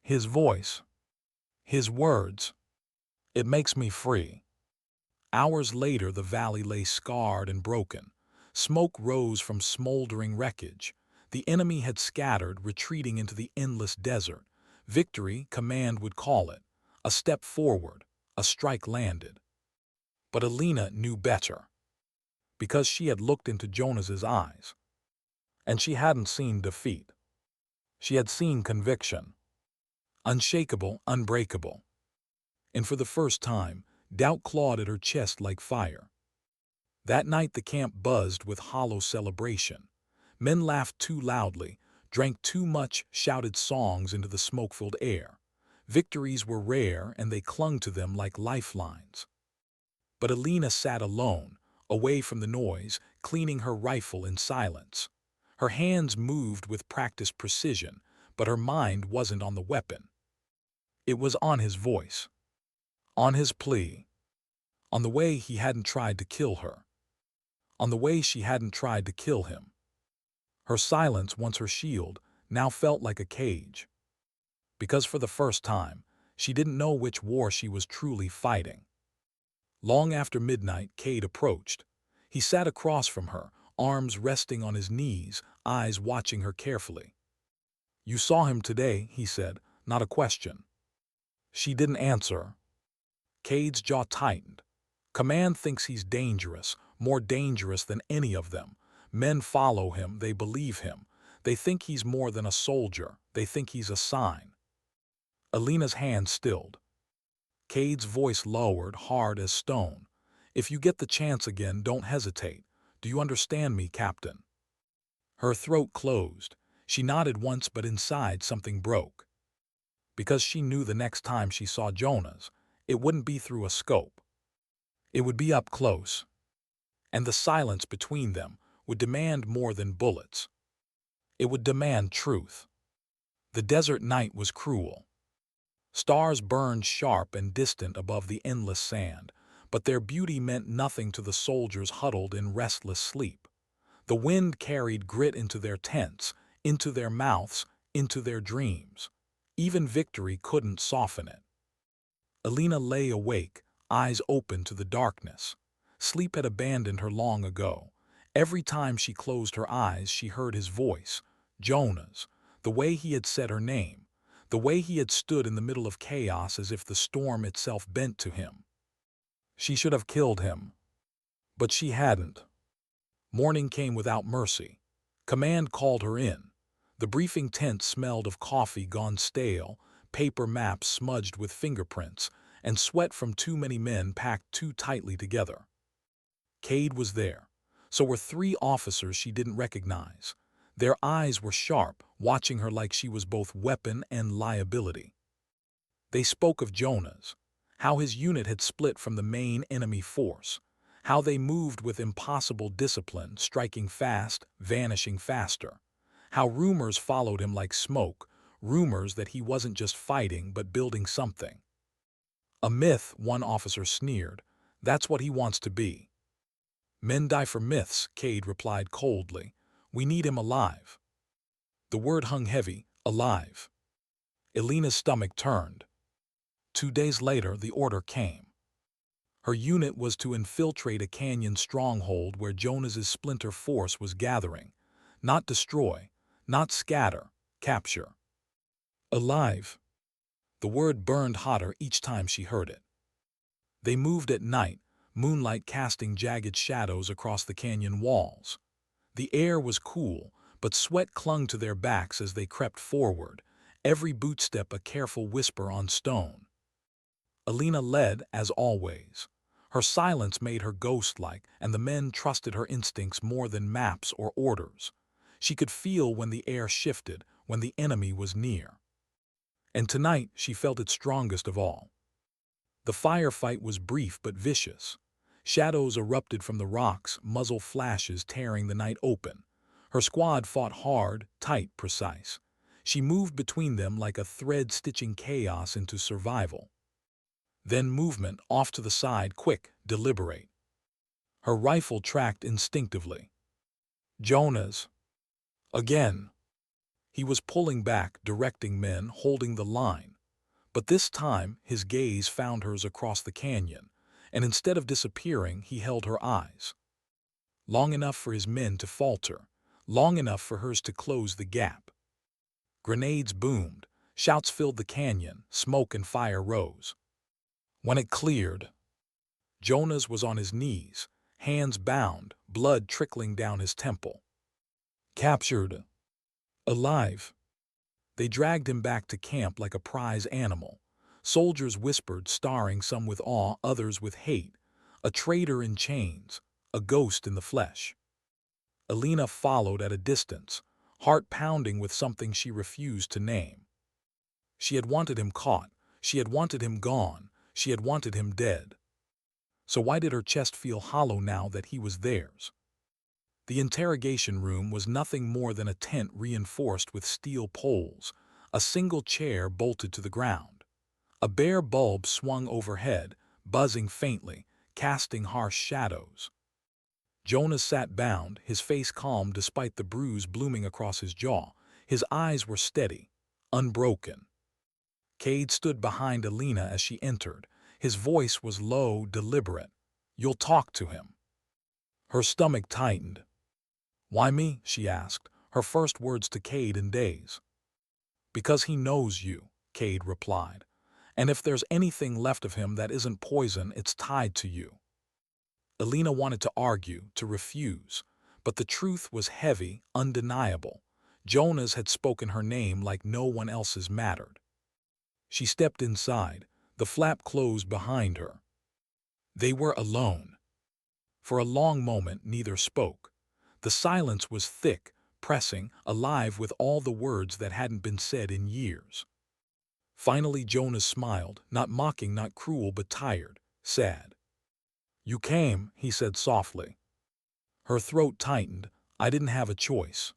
His voice, his words, it makes me free. Hours later, the valley lay scarred and broken. Smoke rose from smoldering wreckage. The enemy had scattered, retreating into the endless desert. Victory, command would call it. A step forward, a strike landed. But Alina knew better, because she had looked into Jonas's eyes. And she hadn't seen defeat. She had seen conviction. Unshakable, unbreakable. And for the first time, doubt clawed at her chest like fire. That night the camp buzzed with hollow celebration. Men laughed too loudly, drank too much, shouted songs into the smoke-filled air. Victories were rare, and they clung to them like lifelines. But Alina sat alone, away from the noise, cleaning her rifle in silence. Her hands moved with practiced precision, but her mind wasn't on the weapon. It was on his voice, on his plea, on the way he hadn't tried to kill her, on the way she hadn't tried to kill him. Her silence, once her shield, now felt like a cage. Because for the first time, she didn't know which war she was truly fighting. Long after midnight, Cade approached. He sat across from her, arms resting on his knees, eyes watching her carefully. "You saw him today," he said, not a question. She didn't answer. Cade's jaw tightened. Command thinks he's dangerous, more dangerous than any of them. Men follow him, they believe him. They think he's more than a soldier, they think he's a sign. Alina's hand stilled. Cade's voice lowered, hard as stone. "If you get the chance again, don't hesitate. Do you understand me, Captain?" Her throat closed. She nodded once, but inside something broke. Because she knew the next time she saw Jonas, it wouldn't be through a scope. It would be up close. And the silence between them would demand more than bullets. It would demand truth. The desert night was cruel. Stars burned sharp and distant above the endless sand, but their beauty meant nothing to the soldiers huddled in restless sleep. The wind carried grit into their tents, into their mouths, into their dreams. Even victory couldn't soften it. Alina lay awake, eyes open to the darkness. Sleep had abandoned her long ago. Every time she closed her eyes, she heard his voice, Jonas, the way he had said her name, the way he had stood in the middle of chaos as if the storm itself bent to him. She should have killed him, but she hadn't. Morning came without mercy. Command called her in. The briefing tent smelled of coffee gone stale, paper maps smudged with fingerprints, and sweat from too many men packed too tightly together. Cade was there. So were three officers she didn't recognize. Their eyes were sharp, watching her like she was both weapon and liability. They spoke of Jonas, how his unit had split from the main enemy force, how they moved with impossible discipline, striking fast, vanishing faster, how rumors followed him like smoke, rumors that he wasn't just fighting but building something. "A myth," one officer sneered. "That's what he wants to be." "Men die for myths," Cade replied coldly. "We need him alive." The word hung heavy, alive. Alina's stomach turned. 2 days later, the order came. Her unit was to infiltrate a canyon stronghold where Jonas's splinter force was gathering. Not destroy, not scatter, capture. Alive. The word burned hotter each time she heard it. They moved at night, moonlight casting jagged shadows across the canyon walls. The air was cool, but sweat clung to their backs as they crept forward, every bootstep a careful whisper on stone. Alina led, as always. Her silence made her ghost-like, and the men trusted her instincts more than maps or orders. She could feel when the air shifted, when the enemy was near. And tonight she felt it strongest of all. The firefight was brief but vicious. Shadows erupted from the rocks, muzzle flashes tearing the night open. Her squad fought hard, tight, precise. She moved between them like a thread stitching chaos into survival. Then movement off to the side, quick, deliberate. Her rifle tracked instinctively. Jonas. Again. He was pulling back, directing men, holding the line. But this time, his gaze found hers across the canyon, and instead of disappearing, he held her eyes. Long enough for his men to falter, long enough for hers to close the gap. Grenades boomed, shouts filled the canyon, smoke and fire rose. When it cleared, Jonas was on his knees, hands bound, blood trickling down his temple. Captured. Alive. They dragged him back to camp like a prize animal. Soldiers whispered, staring, some with awe, others with hate. A traitor in chains, a ghost in the flesh. Alina followed at a distance, heart pounding with something she refused to name. She had wanted him caught, she had wanted him gone, she had wanted him dead. So why did her chest feel hollow now that he was theirs? The interrogation room was nothing more than a tent reinforced with steel poles, a single chair bolted to the ground. A bare bulb swung overhead, buzzing faintly, casting harsh shadows. Jonas sat bound, his face calm despite the bruise blooming across his jaw. His eyes were steady, unbroken. Cade stood behind Alina as she entered. His voice was low, deliberate. "You'll talk to him." Her stomach tightened. "Why me?" she asked, her first words to Cade in days. "Because he knows you," Cade replied. "And if there's anything left of him that isn't poison, it's tied to you." Alina wanted to argue, to refuse, but the truth was heavy, undeniable. Jonas had spoken her name like no one else's mattered. She stepped inside, the flap closed behind her. They were alone. For a long moment, neither spoke. The silence was thick, pressing, alive with all the words that hadn't been said in years. Finally, Jonas smiled, not mocking, not cruel, but tired, sad. "You came," he said softly. Her throat tightened. "I didn't have a choice."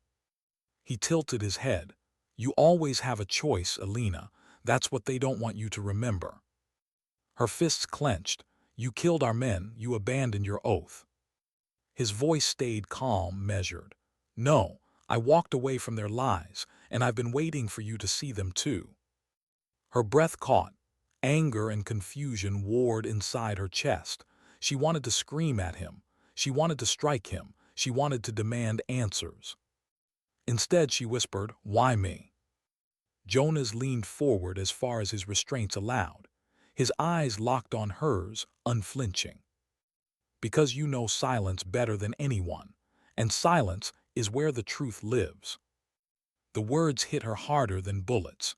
He tilted his head. "You always have a choice, Alina. That's what they don't want you to remember." Her fists clenched. "You killed our men, you abandoned your oath." His voice stayed calm, measured. "No, I walked away from their lies, and I've been waiting for you to see them too." Her breath caught. Anger and confusion warred inside her chest. She wanted to scream at him. She wanted to strike him. She wanted to demand answers. Instead, she whispered, "Why me?" Jonas leaned forward as far as his restraints allowed. His eyes locked on hers, unflinching. "Because you know silence better than anyone, and silence is where the truth lives." The words hit her harder than bullets.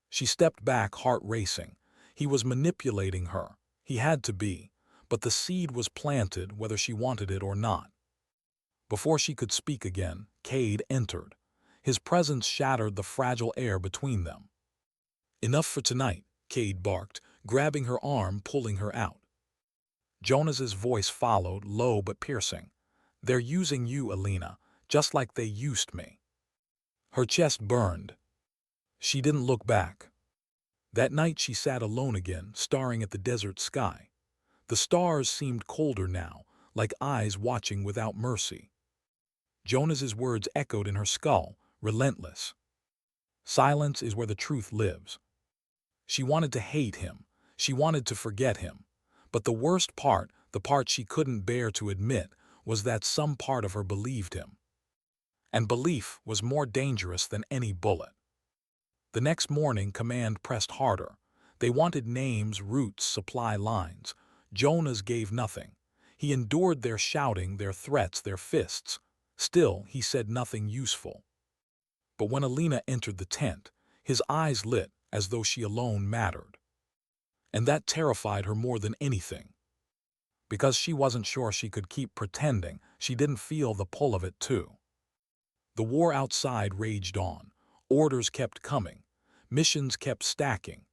She stepped back, heart racing. He was manipulating her. He had to be. But the seed was planted whether she wanted it or not. Before she could speak again, Cade entered. His presence shattered the fragile air between them. "Enough for tonight," Cade barked, grabbing her arm, pulling her out. Jonas's voice followed, low but piercing. "They're using you, Alina, just like they used me." Her chest burned. She didn't look back. That night she sat alone again, staring at the desert sky. The stars seemed colder now, like eyes watching without mercy. Jonas's words echoed in her skull, relentless. "Silence is where the truth lives." She wanted to hate him. She wanted to forget him. But the worst part, the part she couldn't bear to admit, was that some part of her believed him. And belief was more dangerous than any bullet. The next morning, command pressed harder. They wanted names, routes, supply lines. Jonas gave nothing. He endured their shouting, their threats, their fists. Still, he said nothing useful. But when Alina entered the tent, his eyes lit as though she alone mattered. And that terrified her more than anything. Because she wasn't sure she could keep pretending, she didn't feel the pull of it too. The war outside raged on. Orders kept coming. Missions kept stacking.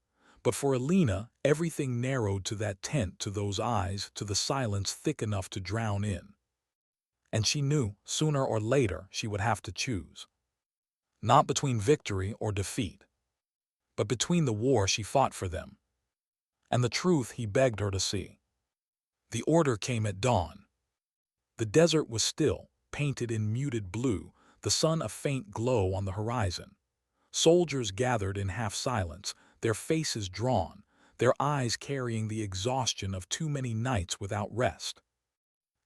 But for Alina, everything narrowed to that tent, to those eyes, to the silence thick enough to drown in. And she knew, sooner or later, she would have to choose. not between victory or defeat, but between the war she fought for them and the truth he begged her to see. The order came at dawn. The desert was still, painted in muted blue, the sun a faint glow on the horizon. Soldiers gathered in half-silence, their faces drawn, their eyes carrying the exhaustion of too many nights without rest.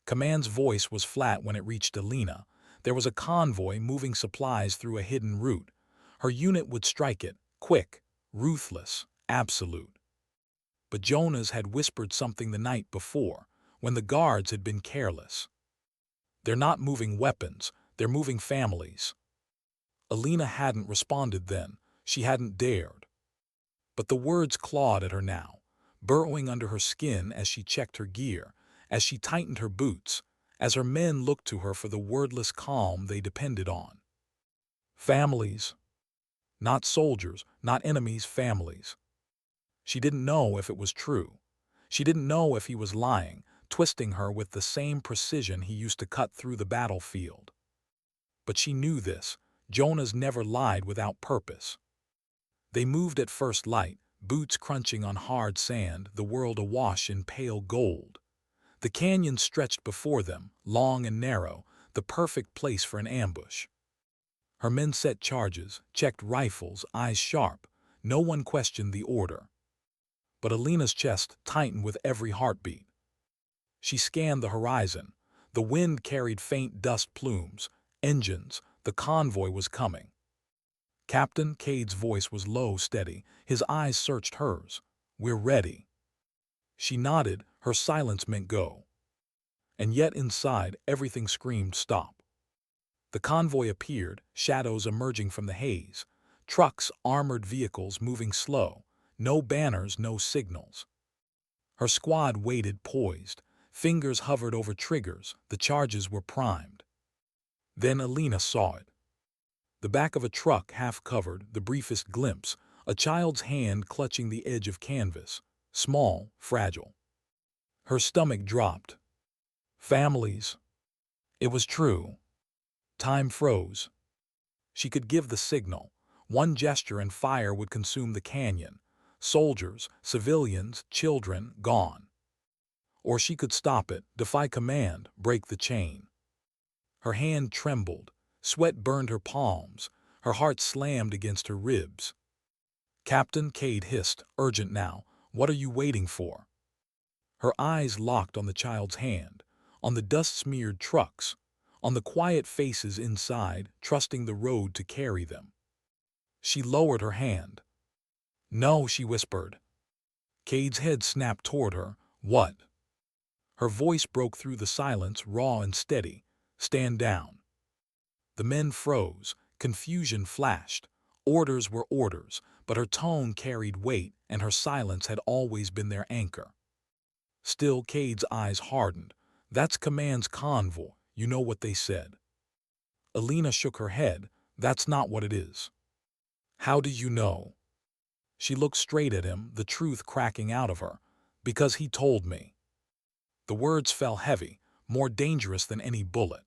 Command's voice was flat when it reached Alina. There was a convoy moving supplies through a hidden route. Her unit would strike it, quick, ruthless, absolute. But Jonas had whispered something the night before, when the guards had been careless. They're not moving weapons, they're moving families. Alina hadn't responded then, she hadn't dared. But the words clawed at her now, burrowing under her skin as she checked her gear, as she tightened her boots, as her men looked to her for the wordless calm they depended on. Families. Not soldiers, not enemies, families. She didn't know if it was true. She didn't know if he was lying, twisting her with the same precision he used to cut through the battlefield. But she knew this. Jonas never lied without purpose. They moved at first light, boots crunching on hard sand, the world awash in pale gold. The canyon stretched before them, long and narrow, the perfect place for an ambush. Her men set charges, checked rifles, eyes sharp. No one questioned the order. But Alina's chest tightened with every heartbeat. She scanned the horizon. The wind carried faint dust plumes, engines, the convoy was coming. Captain Cade's voice was low, steady. His eyes searched hers. "We're ready." She nodded, her silence meant go. And yet inside, everything screamed stop. The convoy appeared, shadows emerging from the haze. Trucks, armored vehicles moving slow. No banners, no signals. Her squad waited poised. Fingers hovered over triggers. The charges were primed. Then Alina saw it. The back of a truck half covered, the briefest glimpse, a child's hand clutching the edge of canvas. Small, fragile. Her stomach dropped. Families. It was true. Time froze. She could give the signal. One gesture and fire would consume the canyon. Soldiers, civilians, children, gone. Or she could stop it, defy command, break the chain. Her hand trembled. Sweat burned her palms. Her heart slammed against her ribs. Captain Cade hissed, "Urgent now. What are you waiting for?" Her eyes locked on the child's hand, on the dust-smeared trucks, on the quiet faces inside, trusting the road to carry them. She lowered her hand. "No," she whispered. Cade's head snapped toward her. "What?" Her voice broke through the silence, raw and steady. "Stand down." The men froze. Confusion flashed. Orders were orders, but her tone carried weight, and her silence had always been their anchor. Still, Cade's eyes hardened. "That's command's convoy. You know what they said." Alina shook her head. "That's not what it is." "How do you know?" She looked straight at him, the truth cracking out of her. "Because he told me." The words fell heavy, more dangerous than any bullet.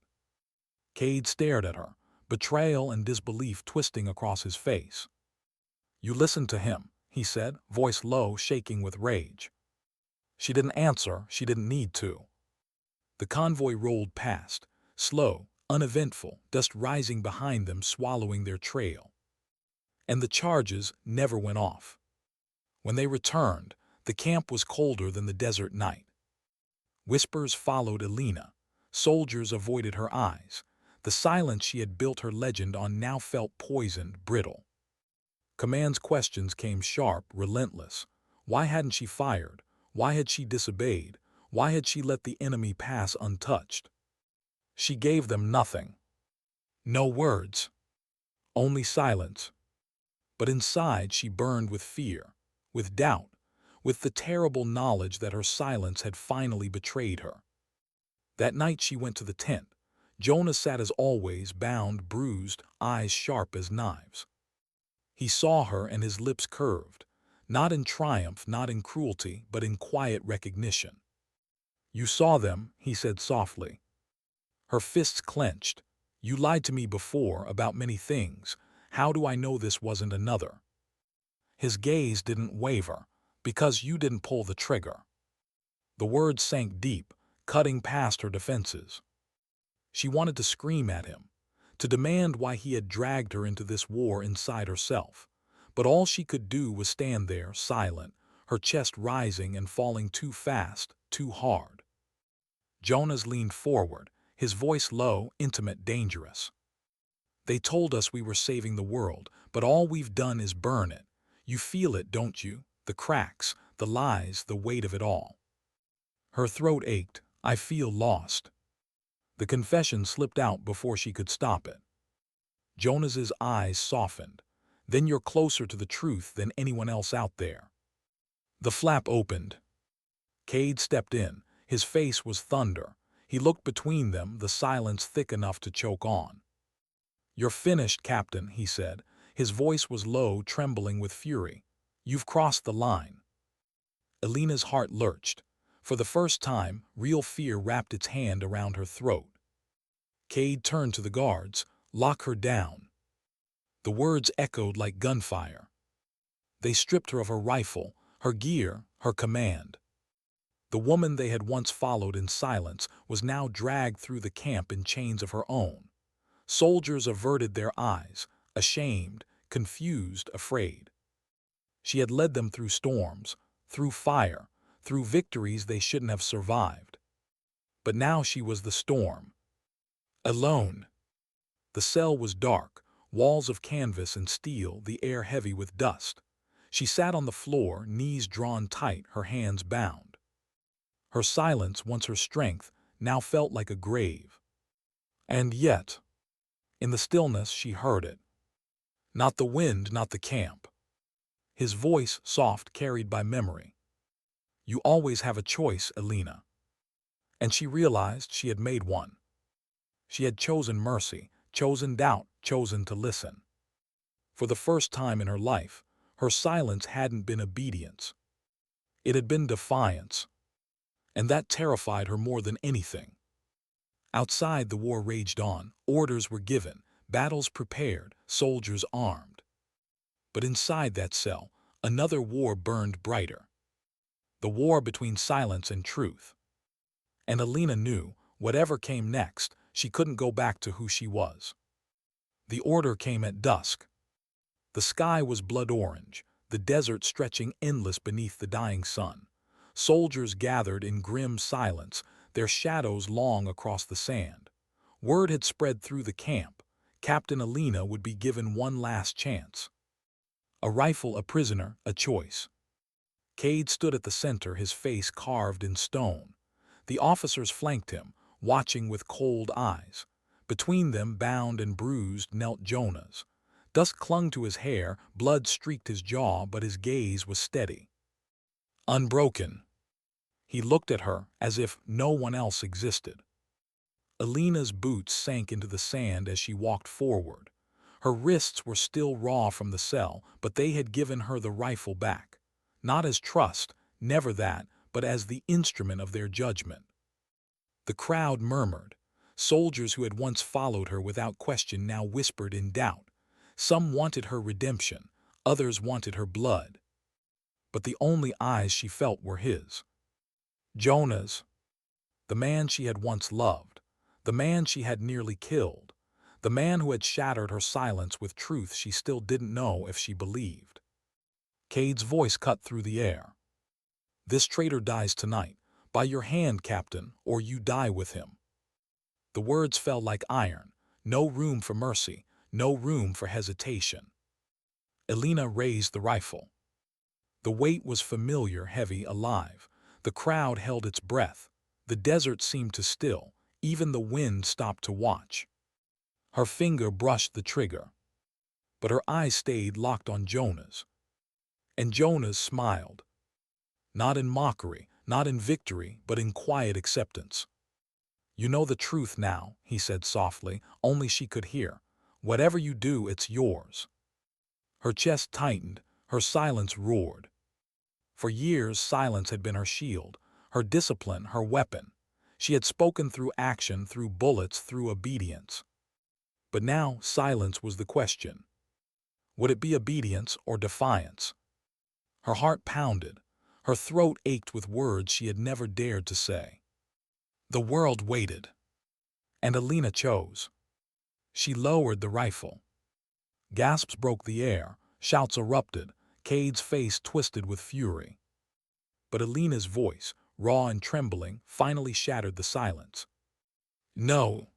Cade stared at her, betrayal and disbelief twisting across his face. "You listened to him," he said, voice low, shaking with rage. She didn't answer, she didn't need to. The convoy rolled past, slow, uneventful, dust rising behind them, swallowing their trail. And the charges never went off. When they returned, the camp was colder than the desert night. Whispers followed Alina. Soldiers avoided her eyes. The silence she had built her legend on now felt poisoned, brittle. Command's questions came sharp, relentless. Why hadn't she fired? Why had she disobeyed? Why had she let the enemy pass untouched? She gave them nothing. No words. Only silence. But inside she burned with fear, with doubt, with the terrible knowledge that her silence had finally betrayed her. That night she went to the tent. Jonas sat as always, bound, bruised, eyes sharp as knives. He saw her and his lips curved, not in triumph, not in cruelty, but in quiet recognition. "You saw them," he said softly. Her fists clenched. "You lied to me before about many things, How do I know this wasn't another? His gaze didn't waver, because you didn't pull the trigger. The words sank deep, cutting past her defenses. She wanted to scream at him, to demand why he had dragged her into this war inside herself. But all she could do was stand there, silent, her chest rising and falling too fast, too hard. Jonas leaned forward, his voice low, intimate, dangerous. They told us we were saving the world, but all we've done is burn it. You feel it, don't you? The cracks, the lies, the weight of it all. Her throat ached. I feel lost. The confession slipped out before she could stop it. Jonas's eyes softened. Then you're closer to the truth than anyone else out there. The flap opened. Cade stepped in. His face was thunder. He looked between them, the silence thick enough to choke on. You're finished, Captain, he said. His voice was low, trembling with fury. You've crossed the line. Elena's heart lurched. For the first time, real fear wrapped its hand around her throat. Cade turned to the guards. Lock her down. The words echoed like gunfire. They stripped her of her rifle, her gear, her command. The woman they had once followed in silence was now dragged through the camp in chains of her own. Soldiers averted their eyes, ashamed, confused, afraid. She had led them through storms, through fire, through victories they shouldn't have survived. But now she was the storm. Alone. The cell was dark, walls of canvas and steel, the air heavy with dust. She sat on the floor, knees drawn tight, her hands bound. Her silence, once her strength, now felt like a grave. And yet, in the stillness she heard it. Not the wind, not the camp. His voice, soft, carried by memory. You always have a choice, Elena. And she realized she had made one. She had chosen mercy, chosen doubt, chosen to listen. For the first time in her life, her silence hadn't been obedience. It had been defiance. And that terrified her more than anything. Outside, the war raged on. Orders were given, battles prepared, soldiers armed. But inside that cell, another war burned brighter. The war between silence and truth. And Elena knew, whatever came next, she couldn't go back to who she was. The order came at dusk. The sky was blood orange, the desert stretching endless beneath the dying sun. Soldiers gathered in grim silence, their shadows long across the sand. Word had spread through the camp. Captain Elena would be given one last chance. A rifle, a prisoner, a choice. Cade stood at the center, his face carved in stone. The officers flanked him, watching with cold eyes. Between them, bound and bruised, knelt Jonas. Dust clung to his hair, blood streaked his jaw, but his gaze was steady. Unbroken. He looked at her as if no one else existed. Elena's boots sank into the sand as she walked forward. Her wrists were still raw from the cell, but they had given her the rifle back. Not as trust, never that, but as the instrument of their judgment. The crowd murmured. Soldiers who had once followed her without question now whispered in doubt. Some wanted her redemption, others wanted her blood. But the only eyes she felt were his. Jonas, the man she had once loved, the man she had nearly killed, the man who had shattered her silence with truth she still didn't know if she believed. Cade's voice cut through the air. This traitor dies tonight, by your hand, Captain, or you die with him. The words fell like iron, no room for mercy, no room for hesitation. Elena raised the rifle. The weight was familiar, heavy, alive. The crowd held its breath. The desert seemed to still. Even the wind stopped to watch. Her finger brushed the trigger. But her eyes stayed locked on Jonas. And Jonas smiled. Not in mockery, not in victory, but in quiet acceptance. You know the truth now, he said softly, only she could hear. Whatever you do, it's yours. Her chest tightened, her silence roared. For years, silence had been her shield, her discipline, her weapon. She had spoken through action, through bullets, through obedience. But now, silence was the question. Would it be obedience or defiance? Her heart pounded. Her throat ached with words she had never dared to say. The world waited, and Alina chose. She lowered the rifle. Gasps broke the air, shouts erupted, Cade's face twisted with fury. But Alina's voice, raw and trembling, finally shattered the silence. No!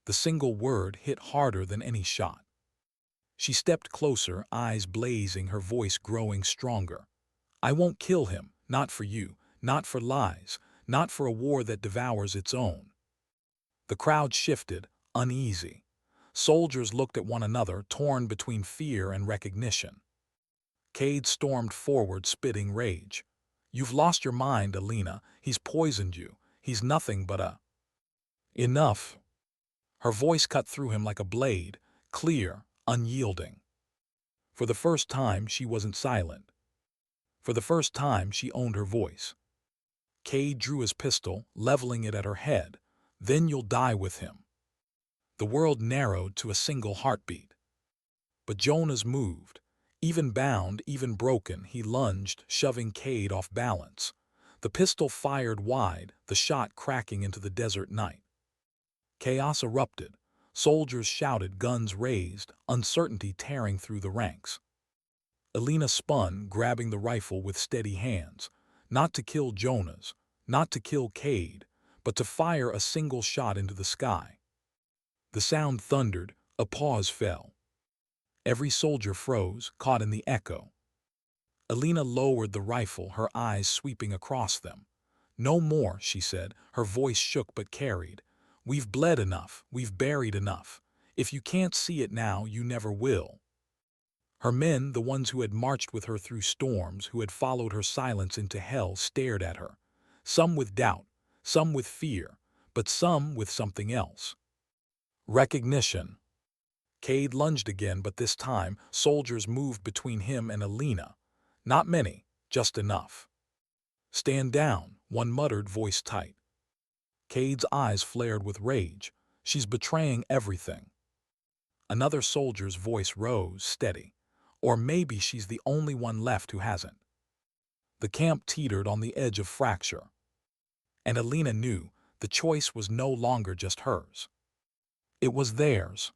The single word hit harder than any shot. She stepped closer, eyes blazing, her voice growing stronger. I won't kill him, not for you, not for lies, not for a war that devours its own. The crowd shifted, uneasy. Soldiers looked at one another, torn between fear and recognition. Cade stormed forward, spitting rage. You've lost your mind, Alina. He's poisoned you. He's nothing but a... Enough. Her voice cut through him like a blade, clear, unyielding. For the first time, she wasn't silent. For the first time, she owned her voice. Cade drew his pistol, leveling it at her head. Then you'll die with him. The world narrowed to a single heartbeat. But Jonas moved. Even bound, even broken, he lunged, shoving Cade off balance. The pistol fired wide, the shot cracking into the desert night. Chaos erupted. Soldiers shouted, guns raised, uncertainty tearing through the ranks. Alina spun, grabbing the rifle with steady hands. Not to kill Jonas, not to kill Cade, but to fire a single shot into the sky. The sound thundered, a pause fell. Every soldier froze, caught in the echo. Alina lowered the rifle, her eyes sweeping across them. No more, she said, her voice shook but carried. We've bled enough, we've buried enough. If you can't see it now, you never will. Her men, the ones who had marched with her through storms, who had followed her silence into hell, stared at her. Some with doubt, some with fear, but some with something else. Recognition. Cade lunged again, but this time, soldiers moved between him and Alina. Not many, just enough. Stand down, one muttered, voice tight. Cade's eyes flared with rage. She's betraying everything. Another soldier's voice rose, steady. Or maybe she's the only one left who hasn't. The camp teetered on the edge of fracture. And Alina knew the choice was no longer just hers. It was theirs.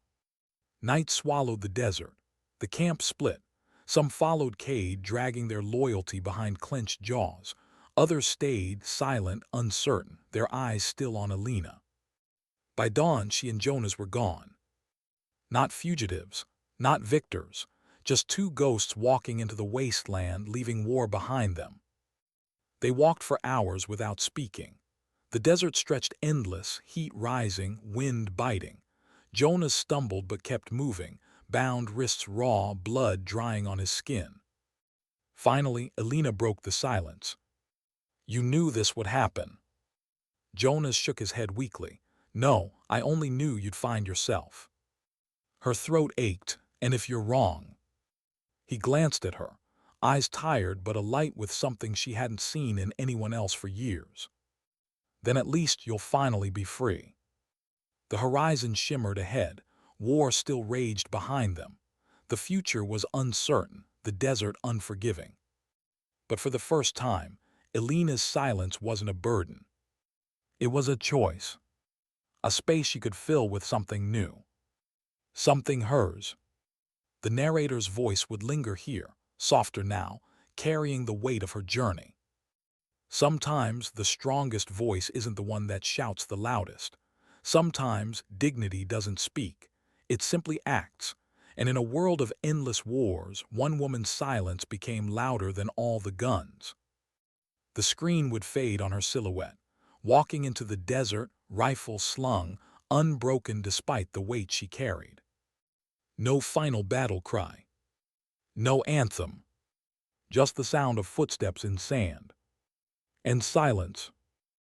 Night swallowed the desert. The camp split. Some followed Cade, dragging their loyalty behind clenched jaws. Others stayed, silent, uncertain, their eyes still on Alina. By dawn, she and Jonas were gone. Not fugitives, not victors, just two ghosts walking into the wasteland, leaving war behind them. They walked for hours without speaking. The desert stretched endless, heat rising, wind biting. Jonas stumbled but kept moving, bound wrists raw, blood drying on his skin. Finally, Alina broke the silence. You knew this would happen. Jonas shook his head weakly. No, I only knew you'd find yourself. Her throat ached, and if you're wrong. He glanced at her, eyes tired but alight with something she hadn't seen in anyone else for years. Then at least you'll finally be free. The horizon shimmered ahead. War still raged behind them. The future was uncertain, the desert unforgiving. But for the first time, Alina's silence wasn't a burden. It was a choice. A space she could fill with something new. Something hers. The narrator's voice would linger here, softer now, carrying the weight of her journey. Sometimes the strongest voice isn't the one that shouts the loudest. Sometimes dignity doesn't speak. It simply acts. And in a world of endless wars, one woman's silence became louder than all the guns. The screen would fade on her silhouette, walking into the desert, rifle slung, unbroken despite the weight she carried. No final battle cry. No anthem. Just the sound of footsteps in sand. And silence.